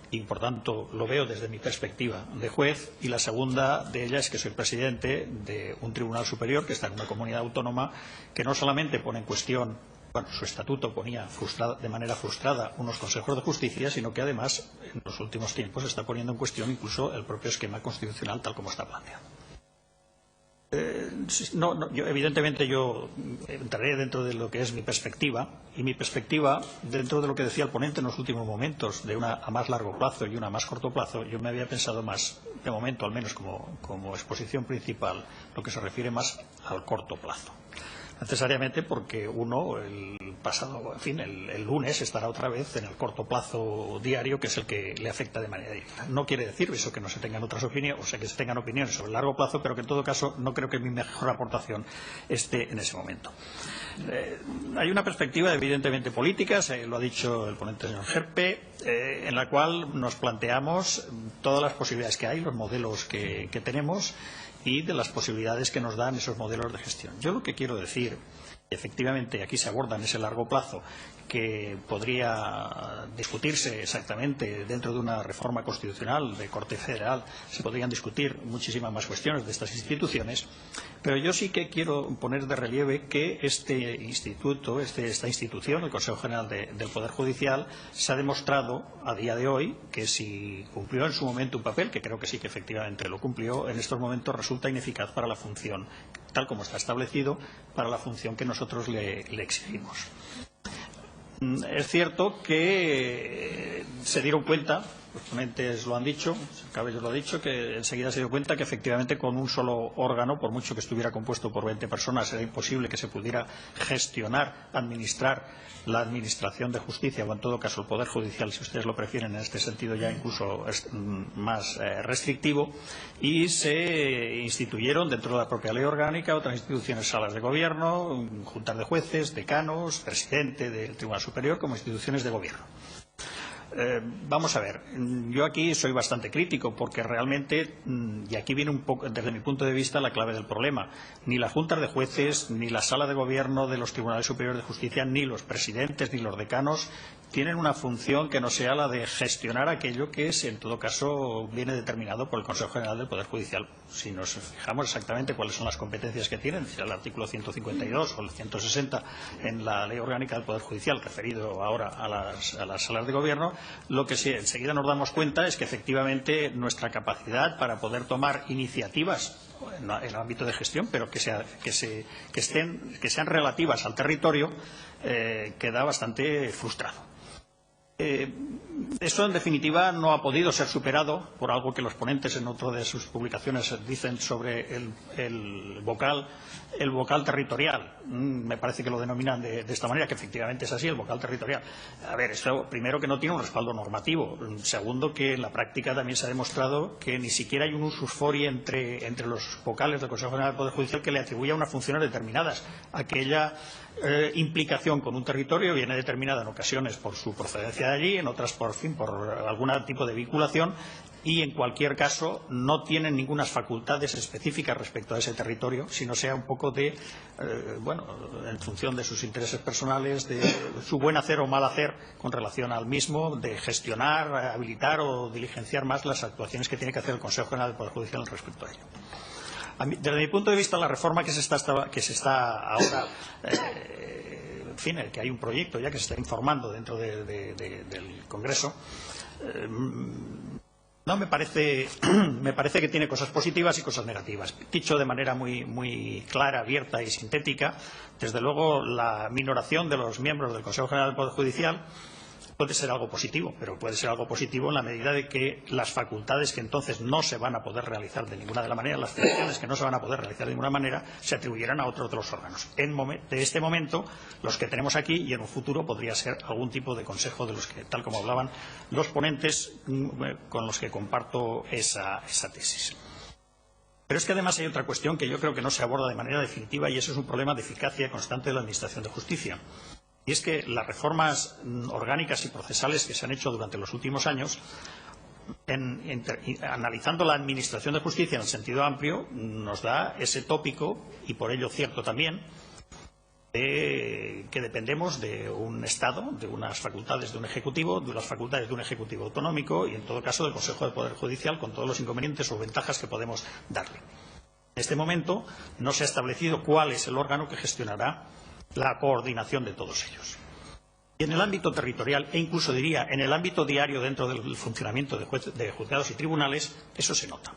y, por tanto, lo veo desde mi perspectiva de juez, y la segunda de ellas es que soy presidente de un tribunal superior que está en una comunidad autónoma que no solamente pone en cuestión, su estatuto ponía de manera frustrada unos consejos de justicia, sino que además en los últimos tiempos está poniendo en cuestión incluso el propio esquema constitucional tal como está planteado. Evidentemente yo entraré dentro de lo que es mi perspectiva, y mi perspectiva, dentro de lo que decía el ponente en los últimos momentos, de una a más largo plazo y una a más corto plazo, yo me había pensado más, de momento al menos como exposición principal, lo que se refiere más al corto plazo. Necesariamente porque uno, el lunes estará otra vez en el corto plazo diario, que es el que le afecta de manera directa. No quiere decir eso que no se tengan otras opiniones, o sea, que se tengan opiniones sobre el largo plazo, pero que en todo caso no creo que mi mejor aportación esté en ese momento. Hay una perspectiva evidentemente política, lo ha dicho el ponente señor Gerpe, en la cual nos planteamos todas las posibilidades que hay, los modelos que tenemos y de las posibilidades que nos dan esos modelos de gestión. Yo lo que quiero decir, efectivamente aquí se aborda en ese largo plazo, que podría discutirse exactamente dentro de una reforma constitucional de corte federal, se podrían discutir muchísimas más cuestiones de estas instituciones, pero yo sí que quiero poner de relieve que este instituto, esta institución, el Consejo General del Poder Judicial, se ha demostrado a día de hoy que si cumplió en su momento un papel, que creo que sí que efectivamente lo cumplió, en estos momentos resulta ineficaz para la función, tal como está establecido, para la función que nosotros le exigimos. Es cierto que se dieron cuenta, los ponentes lo han dicho, Cabello lo ha dicho, que enseguida se dio cuenta que efectivamente con un solo órgano, por mucho que estuviera compuesto por 20 personas, era imposible que se pudiera gestionar, administrar la administración de justicia, o en todo caso el Poder Judicial, si ustedes lo prefieren, en este sentido ya incluso es más restrictivo, y se instituyeron dentro de la propia ley orgánica otras instituciones, salas de gobierno, juntas de jueces, decanos, presidente del Tribunal Superior, como instituciones de gobierno. Vamos a ver, yo aquí soy bastante crítico porque realmente, y aquí viene un poco, desde mi punto de vista, la clave del problema. Ni las juntas de jueces, ni la sala de gobierno de los tribunales superiores de justicia, ni los presidentes, ni los decanos tienen una función que no sea la de gestionar aquello que es, en todo caso, viene determinado por el Consejo General del Poder Judicial. Si nos fijamos exactamente cuáles son las competencias que tienen, el artículo 152 o el 160 en la Ley Orgánica del Poder Judicial, referido ahora a las salas de gobierno, lo que sí, enseguida nos damos cuenta es que efectivamente nuestra capacidad para poder tomar iniciativas en el ámbito de gestión, pero que sean relativas al territorio, queda bastante frustrado. Esto, en definitiva, no ha podido ser superado por algo que los ponentes en otra de sus publicaciones dicen sobre el vocal territorial. Me parece que lo denominan de esta manera, que efectivamente es así, el vocal territorial. A ver, esto primero que no tiene un respaldo normativo. Segundo, que en la práctica también se ha demostrado que ni siquiera hay un usus fori entre los vocales del Consejo General del Poder Judicial que le atribuya unas funciones determinadas. Aquella implicación con un territorio viene determinada en ocasiones por su procedencia de allí, en otras por algún tipo de vinculación, y en cualquier caso no tienen ninguna facultades específicas respecto a ese territorio, sino sea un poco de, en función de sus intereses personales, de su buen hacer o mal hacer con relación al mismo, de gestionar, habilitar o diligenciar más las actuaciones que tiene que hacer el Consejo General del Poder Judicial respecto a ello. Desde mi punto de vista, la reforma que se está ahora, en fin, el que hay un proyecto ya que se está informando dentro del Congreso, no me parece que tiene cosas positivas y cosas negativas. Dicho de manera muy clara, abierta y sintética, desde luego la minoración de los miembros del Consejo General del Poder Judicial puede ser algo positivo, pero puede ser algo positivo en la medida de que las facultades que entonces no se van a poder realizar de ninguna de la manera, las funciones que no se van a poder realizar de ninguna manera, se atribuyeran a otros de los órganos. De este momento, los que tenemos aquí, y en un futuro podría ser algún tipo de consejo de los que, tal como hablaban los ponentes, con los que comparto esa tesis. Pero es que además hay otra cuestión que yo creo que no se aborda de manera definitiva, y eso es un problema de eficacia constante de la Administración de Justicia. Y es que las reformas orgánicas y procesales que se han hecho durante los últimos años, analizando la Administración de Justicia en el sentido amplio, nos da ese tópico, y por ello cierto también, que dependemos de un Estado, de unas facultades de un Ejecutivo, de las facultades de un Ejecutivo autonómico y, en todo caso, del Consejo de Poder Judicial, con todos los inconvenientes o ventajas que podemos darle. En este momento no se ha establecido cuál es el órgano que gestionará la coordinación de todos ellos. Y en el ámbito territorial, e incluso diría en el ámbito diario dentro del funcionamiento de juzgados y tribunales, eso se nota.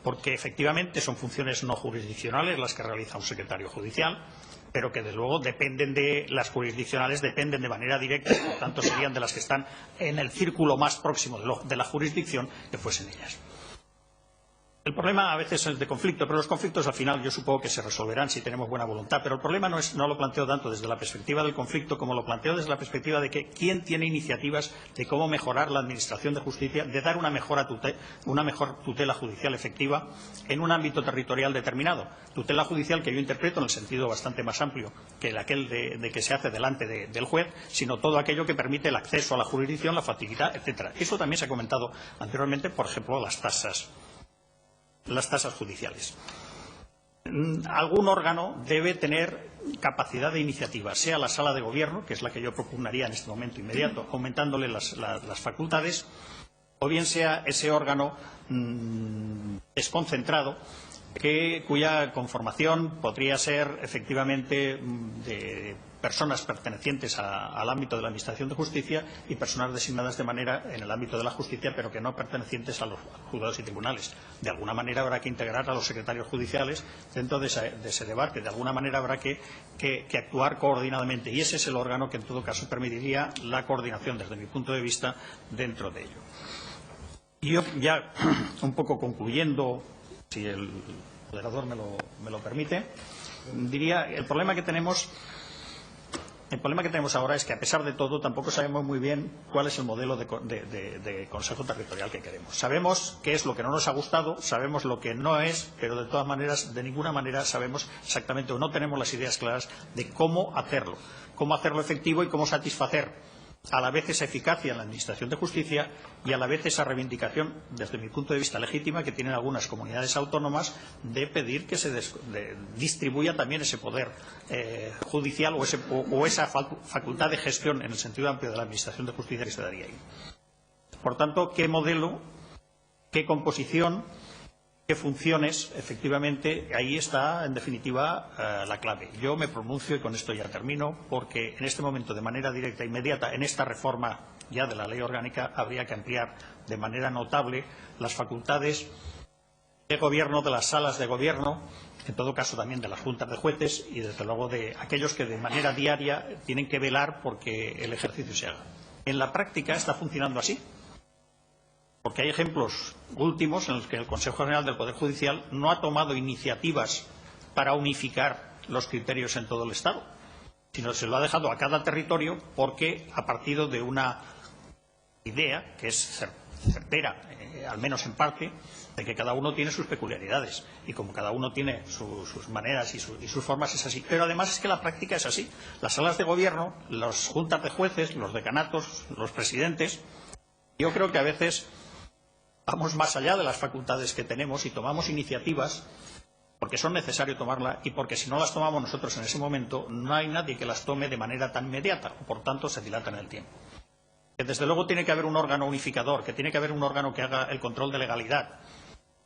Porque efectivamente son funciones no jurisdiccionales las que realiza un secretario judicial, pero que desde luego dependen de las jurisdiccionales, dependen de manera directa, y por tanto serían de las que están en el círculo más próximo de la jurisdicción que fuesen ellas. El problema a veces es de conflicto, pero los conflictos al final yo supongo que se resolverán si tenemos buena voluntad. Pero el problema no lo planteo tanto desde la perspectiva del conflicto como lo planteo desde la perspectiva de que quién tiene iniciativas de cómo mejorar la administración de justicia, de dar una mejor tutela judicial efectiva en un ámbito territorial determinado. Tutela judicial que yo interpreto en el sentido bastante más amplio que aquel de que se hace delante del juez, sino todo aquello que permite el acceso a la jurisdicción, la facilidad, etcétera. Eso también se ha comentado anteriormente, por ejemplo, las tasas judiciales. algún órgano debe tener capacidad de iniciativa, sea la sala de gobierno, que es la que yo propugnaría en este momento inmediato, aumentándole las facultades, o bien sea ese órgano desconcentrado, cuya conformación podría ser efectivamente de personas pertenecientes al ámbito de la Administración de Justicia y personas designadas de manera en el ámbito de la justicia, pero que no pertenecientes a los juzgados y tribunales. De alguna manera habrá que integrar a los secretarios judiciales dentro de ese debate. De alguna manera habrá que actuar coordinadamente, y ese es el órgano que en todo caso permitiría la coordinación, desde mi punto de vista, dentro de ello. Y yo ya un poco concluyendo, si el moderador me lo permite, diría el problema que tenemos ahora es que, a pesar de todo, tampoco sabemos muy bien cuál es el modelo de Consejo Territorial que queremos. Sabemos qué es lo que no nos ha gustado, sabemos lo que no es, pero de todas maneras, de ninguna manera sabemos exactamente, o no tenemos las ideas claras de cómo hacerlo efectivo y cómo satisfacer a la vez esa eficacia en la Administración de Justicia y a la vez esa reivindicación, desde mi punto de vista legítima, que tienen algunas comunidades autónomas de pedir que se distribuya también ese poder judicial o esa facultad de gestión en el sentido amplio de la Administración de Justicia que se daría ahí. Por tanto, ¿qué modelo, qué composición, qué funciones? Efectivamente, ahí está, en definitiva, la clave. Yo me pronuncio, y con esto ya termino, porque en este momento, de manera directa e inmediata, en esta reforma ya de la Ley Orgánica, habría que ampliar de manera notable las facultades de gobierno, de las salas de gobierno, en todo caso también de las juntas de jueces y, desde luego, de aquellos que de manera diaria tienen que velar porque el ejercicio se haga. En la práctica está funcionando así, porque hay ejemplos últimos en los que el Consejo General del Poder Judicial no ha tomado iniciativas para unificar los criterios en todo el Estado, sino se lo ha dejado a cada territorio porque ha partido de una idea que es certera, al menos en parte, de que cada uno tiene sus peculiaridades, y como cada uno tiene sus maneras y sus formas, es así. Pero además es que la práctica es así. Las salas de gobierno, las juntas de jueces, los decanatos, los presidentes, yo creo que a veces vamos más allá de las facultades que tenemos y tomamos iniciativas porque son necesario tomarlas y porque, si no las tomamos nosotros en ese momento, no hay nadie que las tome de manera tan inmediata, o por tanto se dilata en el tiempo. Que desde luego tiene que haber un órgano unificador, que tiene que haber un órgano que haga el control de legalidad.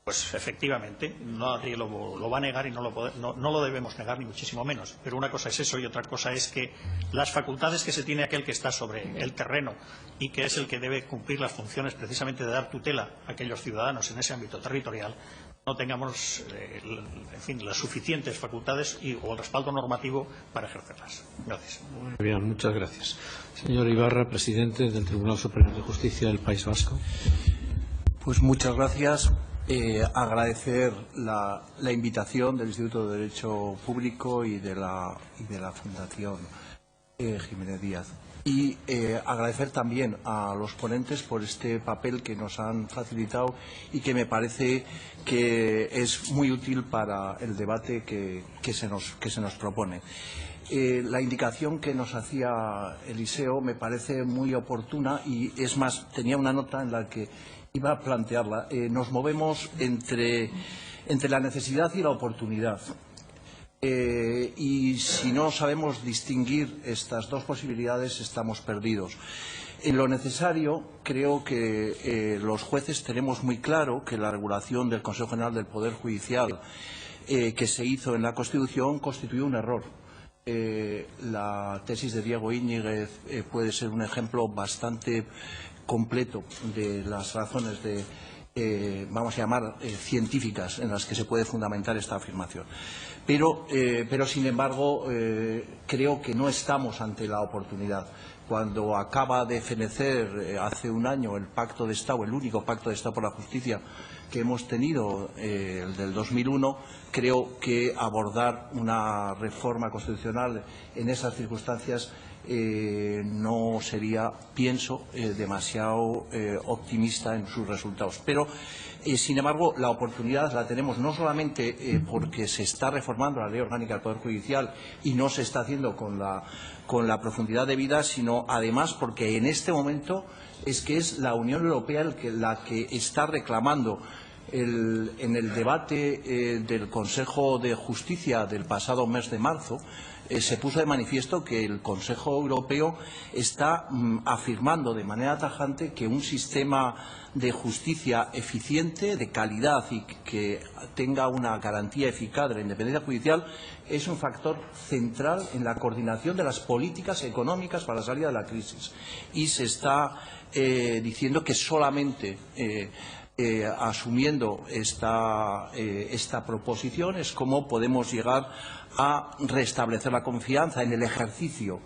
Pues efectivamente, nadie lo va a negar y no lo debemos negar, ni muchísimo menos. Pero una cosa es eso y otra cosa es que las facultades que se tiene aquel que está sobre el terreno y que es el que debe cumplir las funciones precisamente de dar tutela a aquellos ciudadanos en ese ámbito territorial, no tengamos las suficientes facultades o el respaldo normativo para ejercerlas. Gracias. Muy bien, muchas gracias. Señor Ibarra, presidente del Tribunal Superior de Justicia del País Vasco. Pues muchas gracias. Agradecer la invitación del Instituto de Derecho Público y de la Fundación Jiménez Díaz. Y agradecer también a los ponentes por este papel que nos han facilitado y que me parece que es muy útil para el debate que se nos propone. La indicación que nos hacía Eliseo me parece muy oportuna y, es más, tenía una nota en la que iba a plantearla. Nos movemos entre la necesidad y la oportunidad. Y si no sabemos distinguir estas dos posibilidades, estamos perdidos. En lo necesario, creo que los jueces tenemos muy claro que la regulación del Consejo General del Poder Judicial que se hizo en la Constitución constituyó un error. La tesis de Diego Íñiguez puede ser un ejemplo bastante completo de las razones vamos a llamar, científicas en las que se puede fundamentar esta afirmación. Pero sin embargo, creo que no estamos ante la oportunidad. Cuando acaba de fenecer hace un año el Pacto de Estado, el único Pacto de Estado por la Justicia que hemos tenido, el del 2001, creo que abordar una reforma constitucional en esas circunstancias no sería, pienso, demasiado optimista en sus resultados. Pero, sin embargo, la oportunidad la tenemos no solamente porque se está reformando la Ley Orgánica del Poder Judicial y no se está haciendo con la profundidad debida, sino además porque en este momento es la Unión Europea la que está reclamando En el debate del Consejo de Justicia del pasado mes de marzo, se puso de manifiesto que el Consejo Europeo está afirmando de manera tajante que un sistema de justicia eficiente, de calidad y que tenga una garantía eficaz de la independencia judicial es un factor central en la coordinación de las políticas económicas para la salida de la crisis. Y se está diciendo que solamente asumiendo esta proposición es como podemos llegar a restablecer la confianza en el ejercicio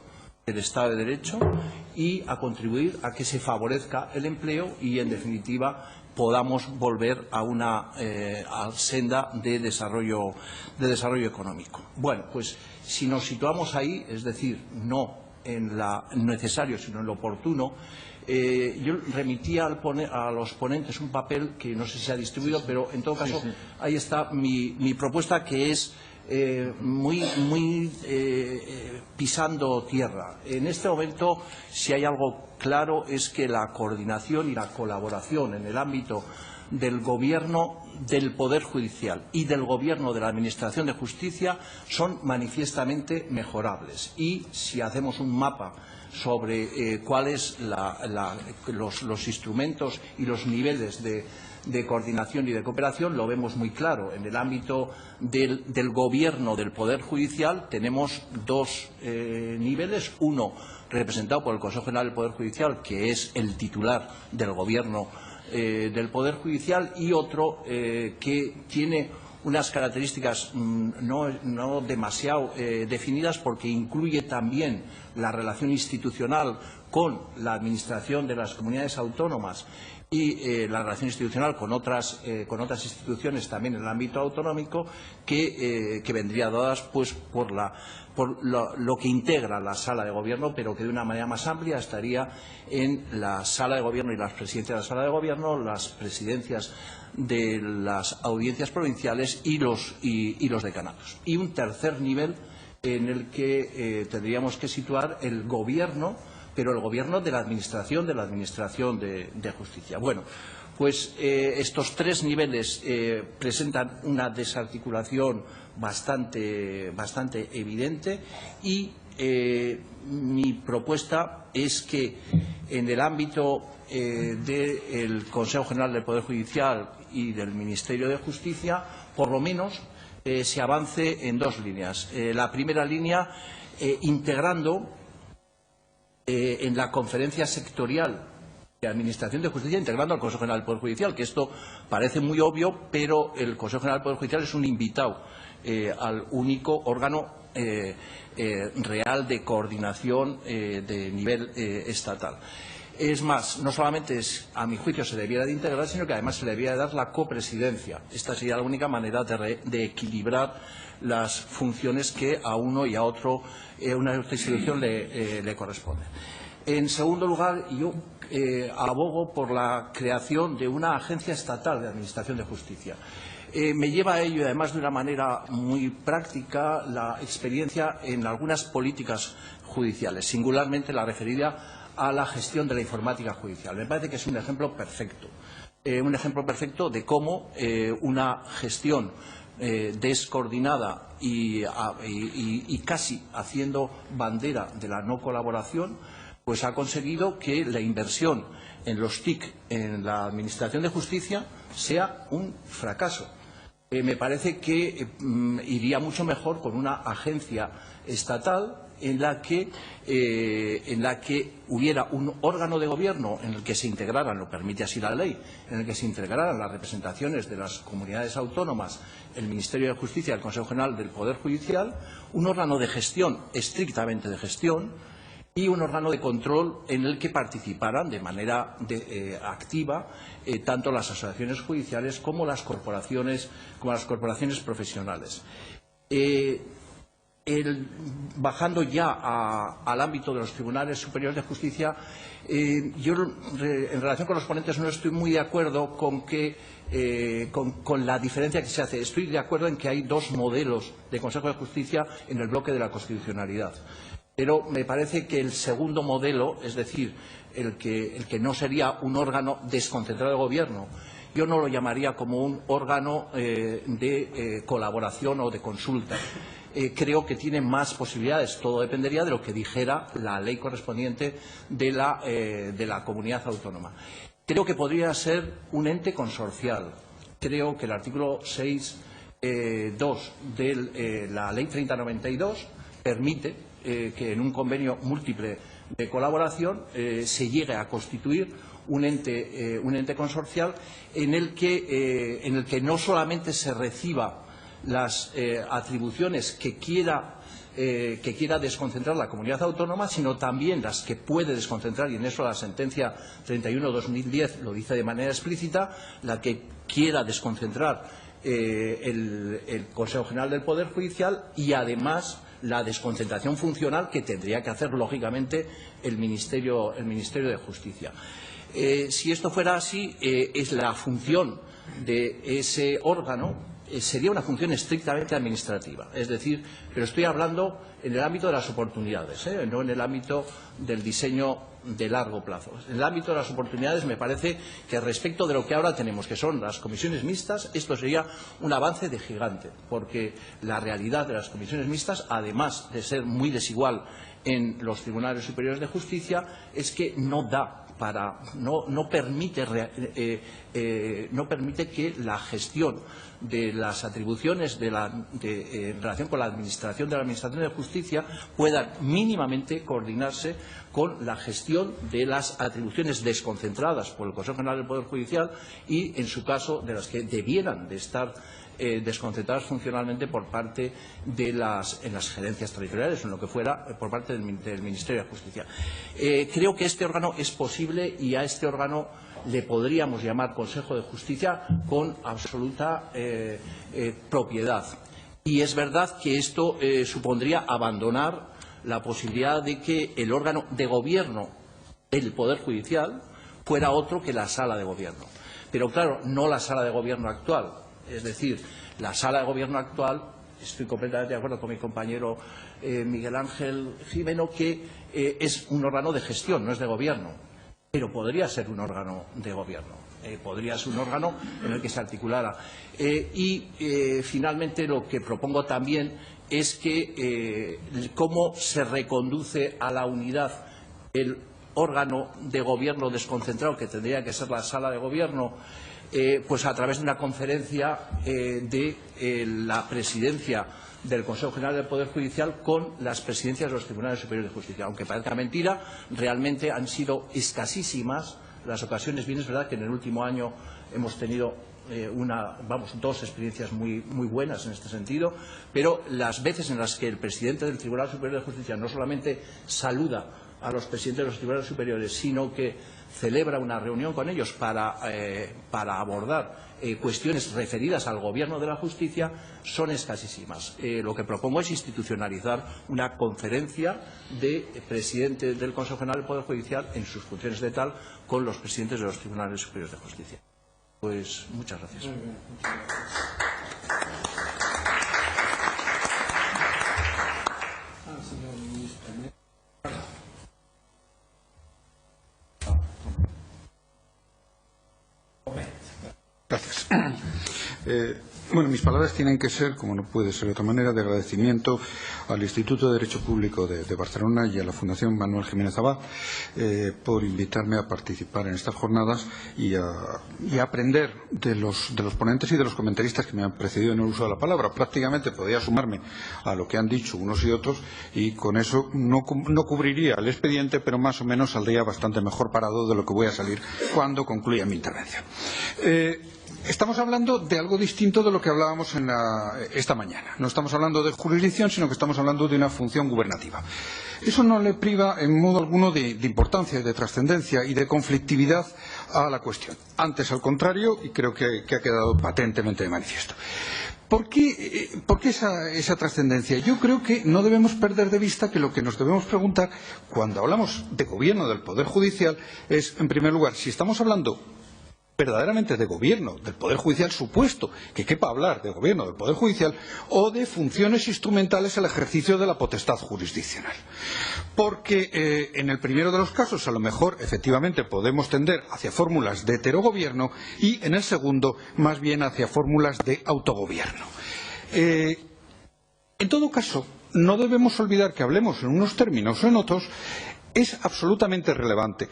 del Estado de Derecho y a contribuir a que se favorezca el empleo y, en definitiva, podamos volver a una senda de desarrollo económico. Bueno, pues si nos situamos ahí, es decir, no en lo necesario, sino en lo oportuno, yo remitía a los ponentes un papel que no sé si se ha distribuido, pero en todo caso ahí está mi propuesta, que es muy pisando tierra. En este momento, si hay algo claro, es que la coordinación y la colaboración en el ámbito del Gobierno, del Poder Judicial y del Gobierno de la Administración de Justicia son manifiestamente mejorables. Y si hacemos un mapa sobre cuáles los instrumentos y los niveles de coordinación y de cooperación, lo vemos muy claro. En el ámbito del Gobierno del Poder Judicial tenemos dos niveles. Uno representado por el Consejo General del Poder Judicial, que es el titular del Gobierno del Poder Judicial, y otro que tiene unas características no demasiado definidas, porque incluye también la relación institucional con la Administración de las comunidades autónomas y la relación institucional con otras instituciones también en el ámbito autonómico, que vendría dadas pues por lo que integra la Sala de Gobierno, pero que de una manera más amplia estaría en la Sala de Gobierno y las presidencias de la Sala de Gobierno, las presidencias de las audiencias provinciales y los decanatos. Y un tercer nivel en el que tendríamos que situar el Gobierno, pero el Gobierno de la Administración de Justicia. Bueno, pues estos tres niveles presentan una desarticulación bastante evidente, y mi propuesta es que en el ámbito del Consejo General del Poder Judicial y del Ministerio de Justicia, por lo menos, se avance en dos líneas. La primera línea, integrando en la conferencia sectorial de Administración de Justicia, integrando al Consejo General del Poder Judicial, que esto parece muy obvio, pero el Consejo General del Poder Judicial es un invitado al único órgano real de coordinación de nivel estatal. Es más, no solamente a mi juicio se debiera de integrar, sino que además se le debiera de dar la copresidencia. Esta sería la única manera de equilibrar las funciones que a uno y a otro una institución le corresponde. En segundo lugar, yo abogo por la creación de una agencia estatal de Administración de Justicia. Me lleva a ello, además de una manera muy práctica, la experiencia en algunas políticas judiciales, singularmente la referida a la gestión de la informática judicial. Me parece que es un ejemplo perfecto de cómo una gestión descoordinada y casi haciendo bandera de la no colaboración, pues ha conseguido que la inversión en los TIC en la Administración de Justicia sea un fracaso. Me parece que iría mucho mejor con una agencia estatal en la que hubiera un órgano de gobierno en el que se integraran, lo permite así la ley, en el que se integraran las representaciones de las comunidades autónomas, el Ministerio de Justicia, el Consejo General del Poder Judicial, un órgano de gestión, estrictamente de gestión, y un órgano de control en el que participaran de manera activa tanto las asociaciones judiciales como las corporaciones profesionales. Bajando ya al ámbito de los tribunales superiores de justicia, yo en relación con los ponentes no estoy muy de acuerdo con la diferencia que se hace. Estoy de acuerdo en que hay dos modelos de Consejo de Justicia en el bloque de la constitucionalidad. Pero me parece que el segundo modelo, es decir, el que no sería un órgano desconcentrado de gobierno yo no lo llamaría como un órgano de colaboración o de consulta. Creo que tiene más posibilidades. Todo dependería de lo que dijera la ley correspondiente de la comunidad autónoma. Creo que podría ser un ente consorcial. Creo que el artículo 6.2 de la ley 3092 permite que en un convenio múltiple de colaboración se llegue a constituir un ente consorcial en el que no solamente se reciba las atribuciones que quiera desconcentrar la comunidad autónoma, sino también las que puede desconcentrar, y en eso la sentencia 31/2010 lo dice de manera explícita, la que quiera desconcentrar el Consejo General del Poder Judicial, y además la desconcentración funcional que tendría que hacer, lógicamente, el Ministerio de Justicia. Si esto fuera así, es la función de ese órgano sería una función estrictamente administrativa, es decir, pero estoy hablando en el ámbito de las oportunidades, no en el ámbito del diseño de largo plazo. En el ámbito de las oportunidades me parece que respecto de lo que ahora tenemos, que son las comisiones mixtas, esto sería un avance de gigante, porque la realidad de las comisiones mixtas, además de ser muy desigual en los tribunales superiores de justicia, es que no permite que la gestión de las atribuciones en relación con la administración de justicia pueda mínimamente coordinarse con la gestión de las atribuciones desconcentradas por el Consejo General del Poder Judicial y, en su caso, de las que debieran de estar desconcentradas funcionalmente por parte de en las gerencias territoriales o en lo que fuera por parte del Ministerio de Justicia. Creo que este órgano es posible y a este órgano le podríamos llamar Consejo de Justicia con absoluta propiedad. Y es verdad que esto supondría abandonar la posibilidad de que el órgano de gobierno del Poder Judicial fuera otro que la Sala de Gobierno. Pero, claro, no la Sala de Gobierno actual. Es decir, la Sala de Gobierno actual, estoy completamente de acuerdo con mi compañero Miguel Ángel Gimeno, que es un órgano de gestión, no es de gobierno, pero podría ser un órgano de gobierno, podría ser un órgano en el que se articulara. Finalmente, lo que propongo también es que cómo se reconduce a la unidad el órgano de gobierno desconcentrado, que tendría que ser la Sala de Gobierno, pues a través de una conferencia de la presidencia del Consejo General del Poder Judicial con las presidencias de los Tribunales Superiores de Justicia. Aunque parezca mentira, realmente han sido escasísimas las ocasiones. Bien, es verdad que en el último año hemos tenido dos experiencias muy buenas en este sentido, pero las veces en las que el presidente del Tribunal Superior de Justicia no solamente saluda a los presidentes de los tribunales superiores, sino que celebra una reunión con ellos para abordar cuestiones referidas al gobierno de la justicia, son escasísimas. Lo que propongo es institucionalizar una conferencia de presidente del Consejo General del Poder Judicial en sus funciones de tal con los presidentes de los tribunales superiores de justicia. Pues muchas gracias. Gracias. Bueno, mis palabras tienen que ser, como no puede ser de otra manera, de agradecimiento al Instituto de Derecho Público de Barcelona y a la Fundación Manuel Jiménez Abad por invitarme a participar en estas jornadas y a aprender de los ponentes y de los comentaristas que me han precedido en el uso de la palabra. Prácticamente podía sumarme a lo que han dicho unos y otros y con eso no cubriría el expediente, pero más o menos saldría bastante mejor parado de lo que voy a salir cuando concluya mi intervención. Estamos hablando de algo distinto de lo que hablábamos esta mañana. No estamos hablando de jurisdicción, sino que estamos hablando de una función gubernativa. Eso no le priva en modo alguno de importancia, de trascendencia y de conflictividad a la cuestión. Antes, al contrario, y creo que ha quedado patentemente de manifiesto. ¿Por qué esa trascendencia? Yo creo que no debemos perder de vista que lo que nos debemos preguntar cuando hablamos de gobierno del Poder Judicial es, en primer lugar, si estamos hablando verdaderamente de gobierno del Poder Judicial supuesto, que quepa hablar de gobierno del Poder Judicial, o de funciones instrumentales al ejercicio de la potestad jurisdiccional. Porque en el primero de los casos, a lo mejor, efectivamente, podemos tender hacia fórmulas de heterogobierno y en el segundo, más bien hacia fórmulas de autogobierno. En todo caso, no debemos olvidar que hablemos en unos términos o en otros, es absolutamente relevante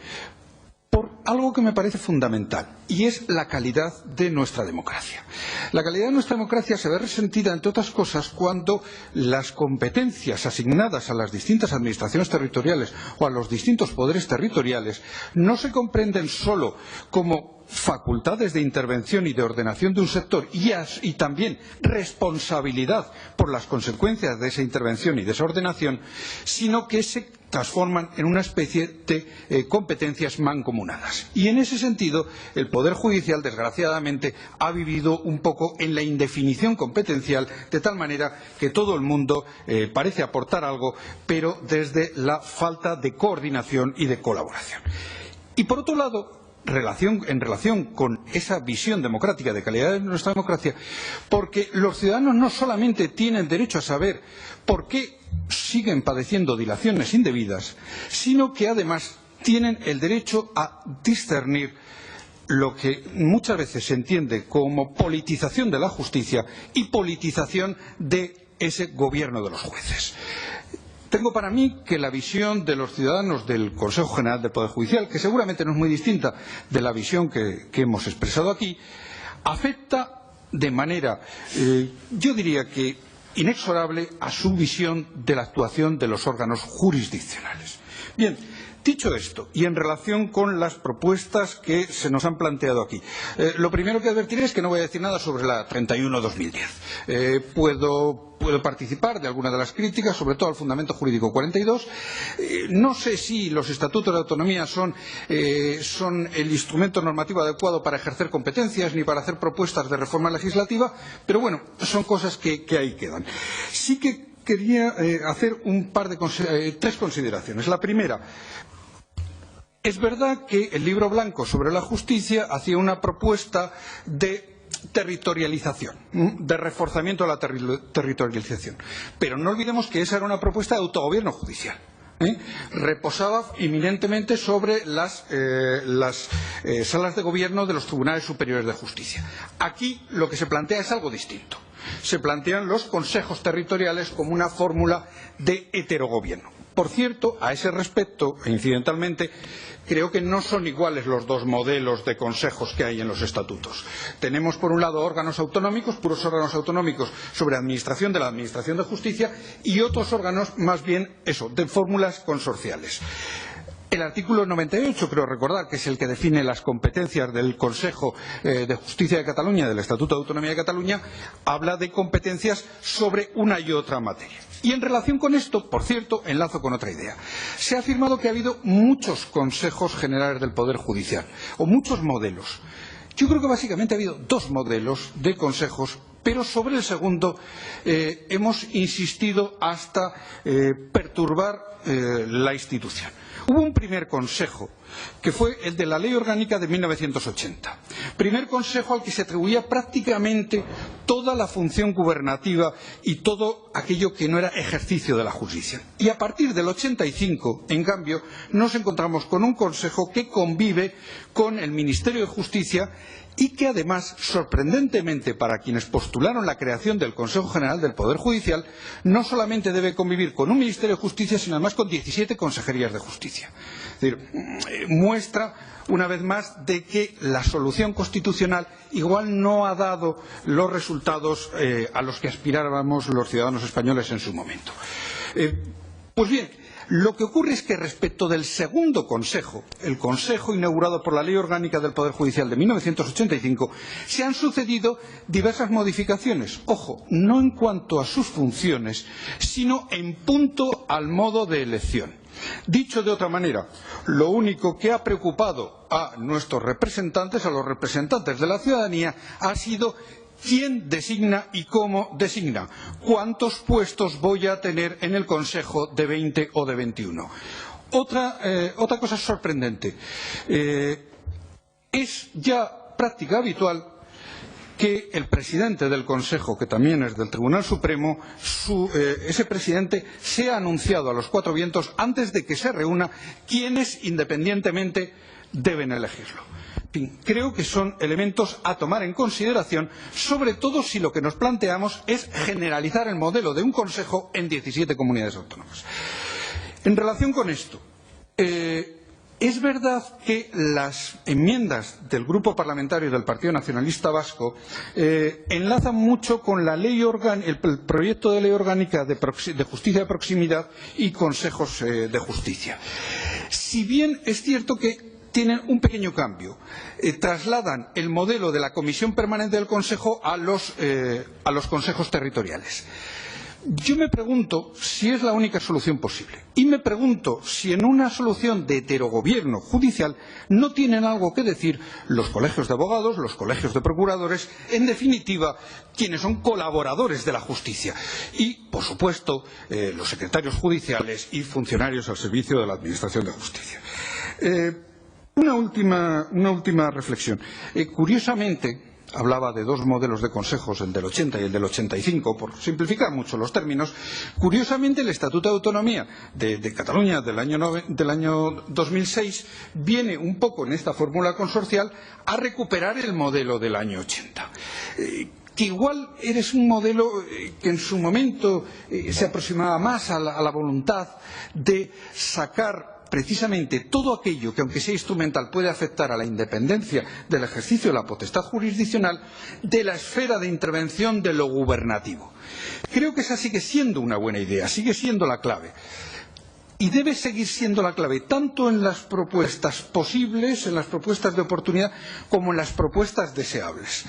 por algo que me parece fundamental, y es la calidad de nuestra democracia. La calidad de nuestra democracia se ve resentida, entre otras cosas, cuando las competencias asignadas a las distintas administraciones territoriales o a los distintos poderes territoriales no se comprenden solo como facultades de intervención y de ordenación de un sector y también responsabilidad por las consecuencias de esa intervención y de esa ordenación, sino que se transforman en una especie de competencias mancomunadas. Y en ese sentido, el Poder Judicial, desgraciadamente, ha vivido un poco en la indefinición competencial, de tal manera que todo el mundo parece aportar algo, pero desde la falta de coordinación y de colaboración. Y por otro lado, en relación con esa visión democrática de calidad de nuestra democracia, porque los ciudadanos no solamente tienen derecho a saber por qué siguen padeciendo dilaciones indebidas, sino que además tienen el derecho a discernir lo que muchas veces se entiende como politización de la justicia y politización de ese gobierno de los jueces. Tengo para mí que la visión de los ciudadanos del Consejo General del Poder Judicial, que seguramente no es muy distinta de la visión que hemos expresado aquí, afecta de manera, yo diría que inexorable, a su visión de la actuación de los órganos jurisdiccionales. Bien, dicho esto, y en relación con las propuestas que se nos han planteado aquí, lo primero que advertiré es que no voy a decir nada sobre la 31/2010. Puedo participar de alguna de las críticas, sobre todo al Fundamento Jurídico 42. No sé si los estatutos de autonomía son el instrumento normativo adecuado para ejercer competencias ni para hacer propuestas de reforma legislativa, pero bueno, son cosas que ahí quedan. Sí que quería hacer tres consideraciones. La primera, es verdad que el Libro Blanco sobre la Justicia hacía una propuesta de territorialización, de reforzamiento de la territorialización. Pero no olvidemos que esa era una propuesta de autogobierno judicial. Reposaba eminentemente sobre las salas de gobierno de los tribunales superiores de justicia. Aquí lo que se plantea es algo distinto. Se plantean los consejos territoriales como una fórmula de heterogobierno. Por cierto, a ese respecto, e incidentalmente, creo que no son iguales los dos modelos de consejos que hay en los estatutos. Tenemos, por un lado, órganos autonómicos, puros órganos autonómicos sobre administración de la Administración de Justicia, y otros órganos, más bien, de fórmulas consorciales. El artículo 98, creo recordar, que es el que define las competencias del Consejo de Justicia de Cataluña, del Estatuto de Autonomía de Cataluña, habla de competencias sobre una y otra materia. Y en relación con esto, por cierto, enlazo con otra idea. Se ha afirmado que ha habido muchos consejos generales del Poder Judicial, o muchos modelos. Yo creo que básicamente ha habido dos modelos de consejos, pero sobre el segundo hemos insistido hasta perturbar la institución. Hubo un primer consejo, que fue el de la Ley Orgánica de 1980. Primer consejo al que se atribuía prácticamente toda la función gubernativa y todo aquello que no era ejercicio de la justicia. Y a partir del 85, en cambio, nos encontramos con un consejo que convive con el Ministerio de Justicia y que además, sorprendentemente para quienes postularon la creación del Consejo General del Poder Judicial, no solamente debe convivir con un Ministerio de Justicia, sino además con 17 consejerías de justicia. Es decir, muestra una vez más de que la solución constitucional igual no ha dado los resultados a los que aspirábamos los ciudadanos españoles en su momento. Pues bien, lo que ocurre es que respecto del segundo consejo, el consejo inaugurado por la Ley Orgánica del Poder Judicial de 1985, se han sucedido diversas modificaciones. Ojo, no en cuanto a sus funciones, sino en punto al modo de elección. Dicho de otra manera, lo único que ha preocupado a nuestros representantes, a los representantes de la ciudadanía, ha sido quién designa y cómo designa, cuántos puestos voy a tener en el Consejo de 20 o de 21. Otra cosa sorprendente. Es ya práctica habitual que el presidente del Consejo, que también es del Tribunal Supremo, ese presidente sea anunciado a los cuatro vientos antes de que se reúna quienes, independientemente, deben elegirlo. En fin, creo que son elementos a tomar en consideración, sobre todo si lo que nos planteamos es generalizar el modelo de un Consejo en 17 comunidades autónomas. En relación con esto, es verdad que las enmiendas del Grupo Parlamentario del Partido Nacionalista Vasco enlazan mucho con la ley el proyecto de ley orgánica de justicia de proximidad y consejos de justicia. Si bien es cierto que tienen un pequeño cambio, trasladan el modelo de la Comisión Permanente del Consejo a los consejos territoriales. Yo me pregunto si es la única solución posible y me pregunto si en una solución de heterogobierno judicial no tienen algo que decir los colegios de abogados, los colegios de procuradores, en definitiva, quienes son colaboradores de la justicia y, por supuesto, los secretarios judiciales y funcionarios al servicio de la Administración de Justicia. Una última reflexión. Curiosamente, hablaba de dos modelos de consejos, el del 80 y el del 85, por simplificar mucho los términos. Curiosamente, el Estatuto de Autonomía de Cataluña del año 2006 viene un poco en esta fórmula consorcial a recuperar el modelo del año 80. Que igual eres un modelo que en su momento se aproximaba más a la voluntad de sacar precisamente todo aquello que, aunque sea instrumental, puede afectar a la independencia del ejercicio de la potestad jurisdiccional de la esfera de intervención de lo gubernativo. Creo que esa sigue siendo una buena idea, sigue siendo la clave. Y debe seguir siendo la clave tanto en las propuestas posibles, en las propuestas de oportunidad, como en las propuestas deseables.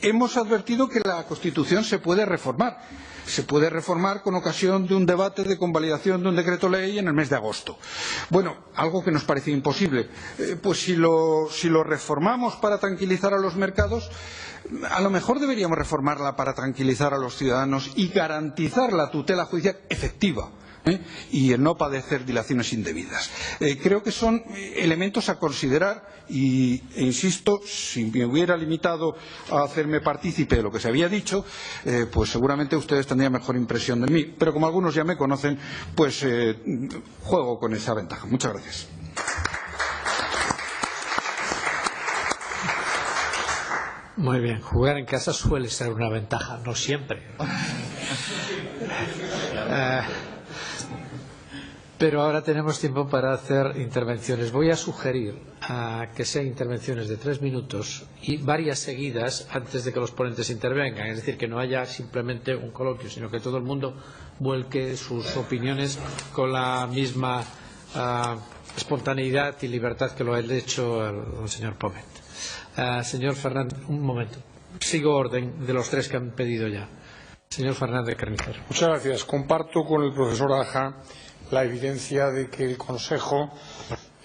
Hemos advertido que la Constitución se puede reformar. Se puede reformar con ocasión de un debate de convalidación de un decreto ley en el mes de agosto. Bueno, algo que nos parecía imposible. Pues si lo reformamos para tranquilizar a los mercados, a lo mejor deberíamos reformarla para tranquilizar a los ciudadanos y garantizar la tutela judicial efectiva. Y el no padecer dilaciones indebidas. Creo que son elementos a considerar e insisto, si me hubiera limitado a hacerme partícipe de lo que se había dicho, pues seguramente ustedes tendrían mejor impresión de mí. Pero como algunos ya me conocen, pues juego con esa ventaja. Muchas gracias. Muy bien, jugar en casa suele ser una ventaja, no siempre. Pero ahora tenemos tiempo para hacer intervenciones. Voy a sugerir que sean intervenciones de 3 minutos y varias seguidas antes de que los ponentes intervengan. Es decir, que no haya simplemente un coloquio, sino que todo el mundo vuelque sus opiniones con la misma espontaneidad y libertad que lo ha hecho el señor Pomet. Señor Fernández, un momento. Sigo orden de los 3 que han pedido ya. Señor Fernández Carnicero. Muchas gracias. Comparto con el profesor Aja la evidencia de que el Consejo,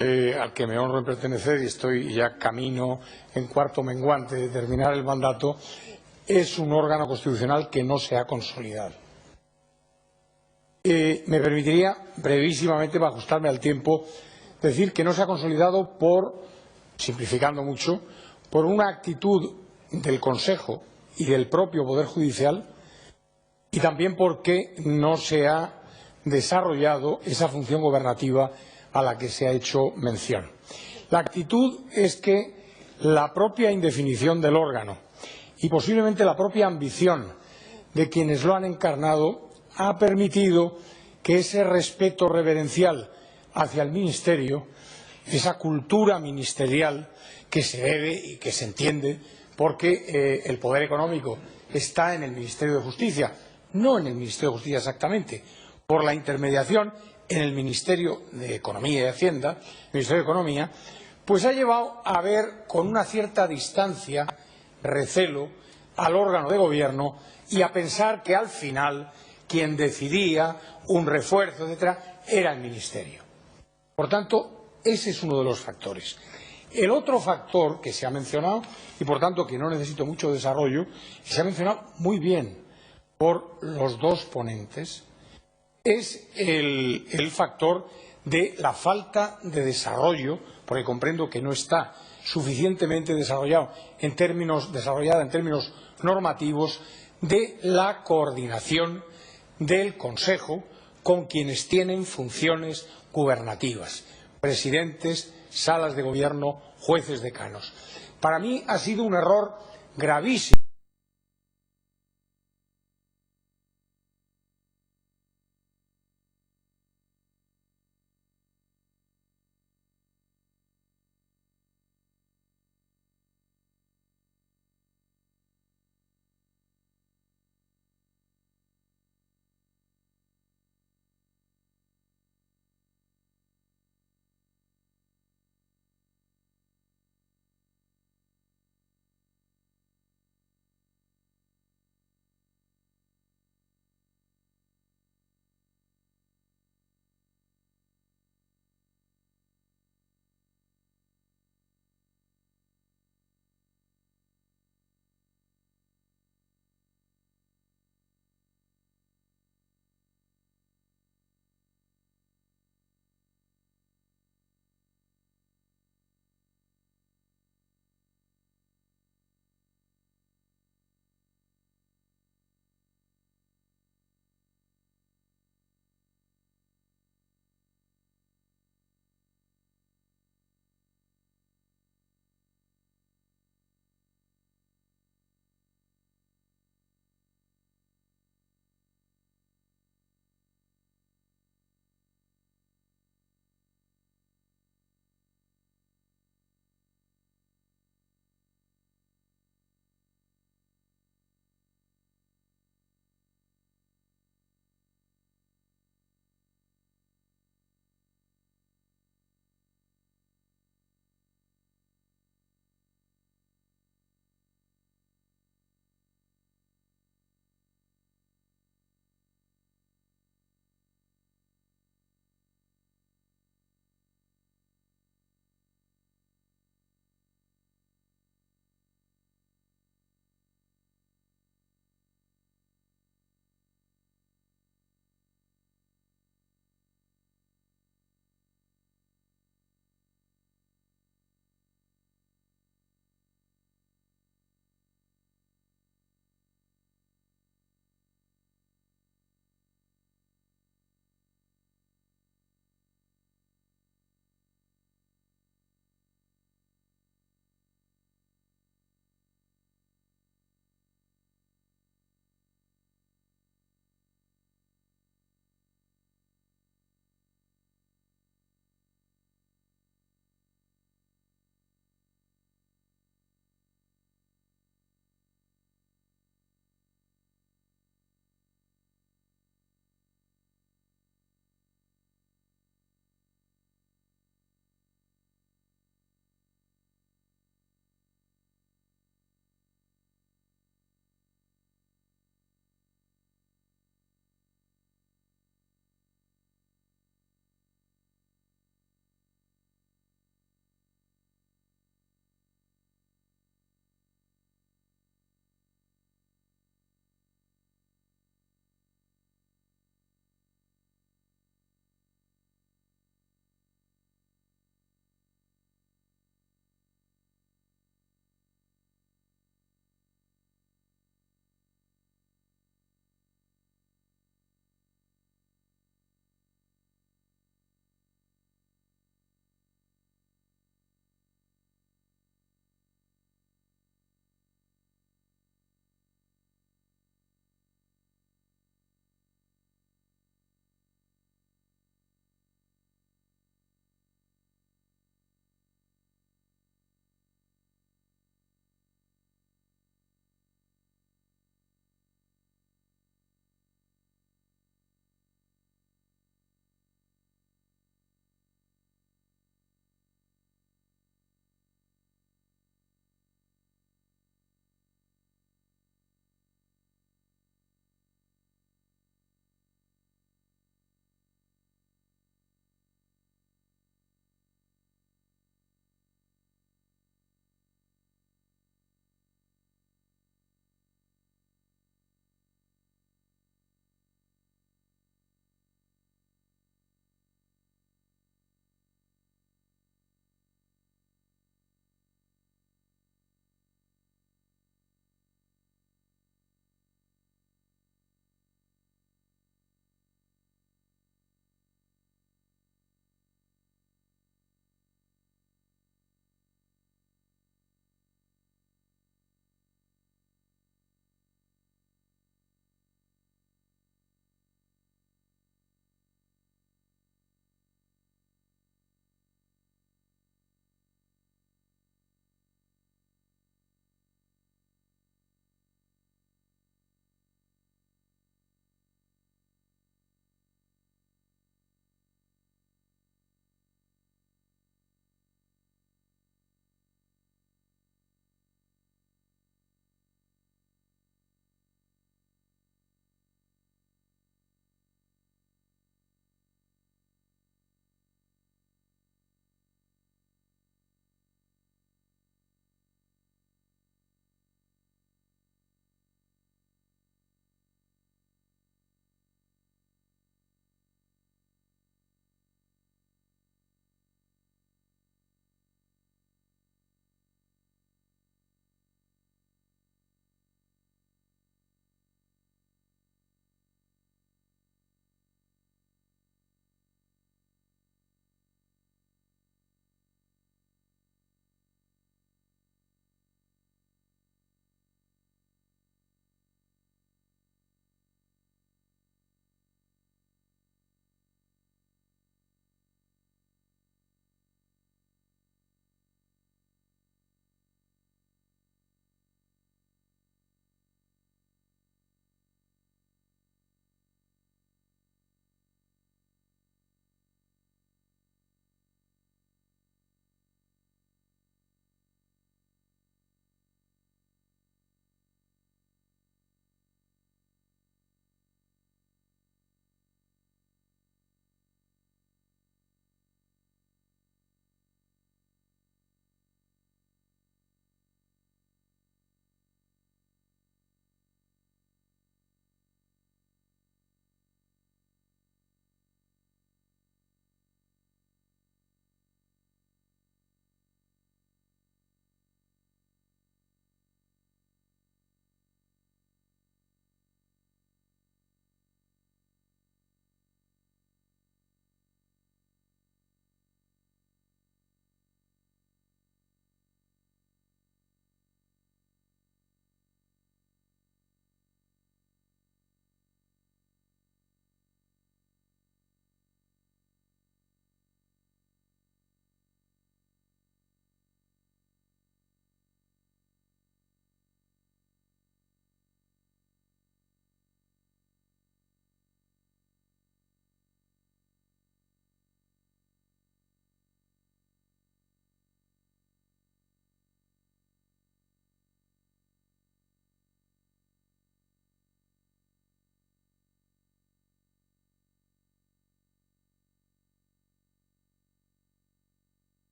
al que me honro en pertenecer y estoy ya camino en cuarto menguante de terminar el mandato, es un órgano constitucional que no se ha consolidado. Me permitiría brevísimamente, para ajustarme al tiempo, decir que no se ha consolidado por, simplificando mucho, por una actitud del Consejo y del propio Poder Judicial y también porque no se ha desarrollado esa función gobernativa a la que se ha hecho mención. La actitud es que la propia indefinición del órgano y posiblemente la propia ambición de quienes lo han encarnado ha permitido que ese respeto reverencial hacia el Ministerio, esa cultura ministerial que se debe y que se entiende porque el poder económico está en el Ministerio de Justicia, no en el Ministerio de Justicia exactamente, por la intermediación en el Ministerio de Economía y Hacienda, el Ministerio de Economía, pues ha llevado a ver con una cierta distancia, recelo, al órgano de gobierno y a pensar que al final quien decidía un refuerzo, etcétera, era el Ministerio. Por tanto, ese es uno de los factores. El otro factor que se ha mencionado, y por tanto que no necesito mucho desarrollo, y se ha mencionado muy bien por los dos ponentes, es el factor de la falta de desarrollo, porque comprendo que no está suficientemente desarrollada en términos normativos de la coordinación del Consejo con quienes tienen funciones gubernativas, presidentes, salas de gobierno, jueces decanos. Para mí ha sido un error gravísimo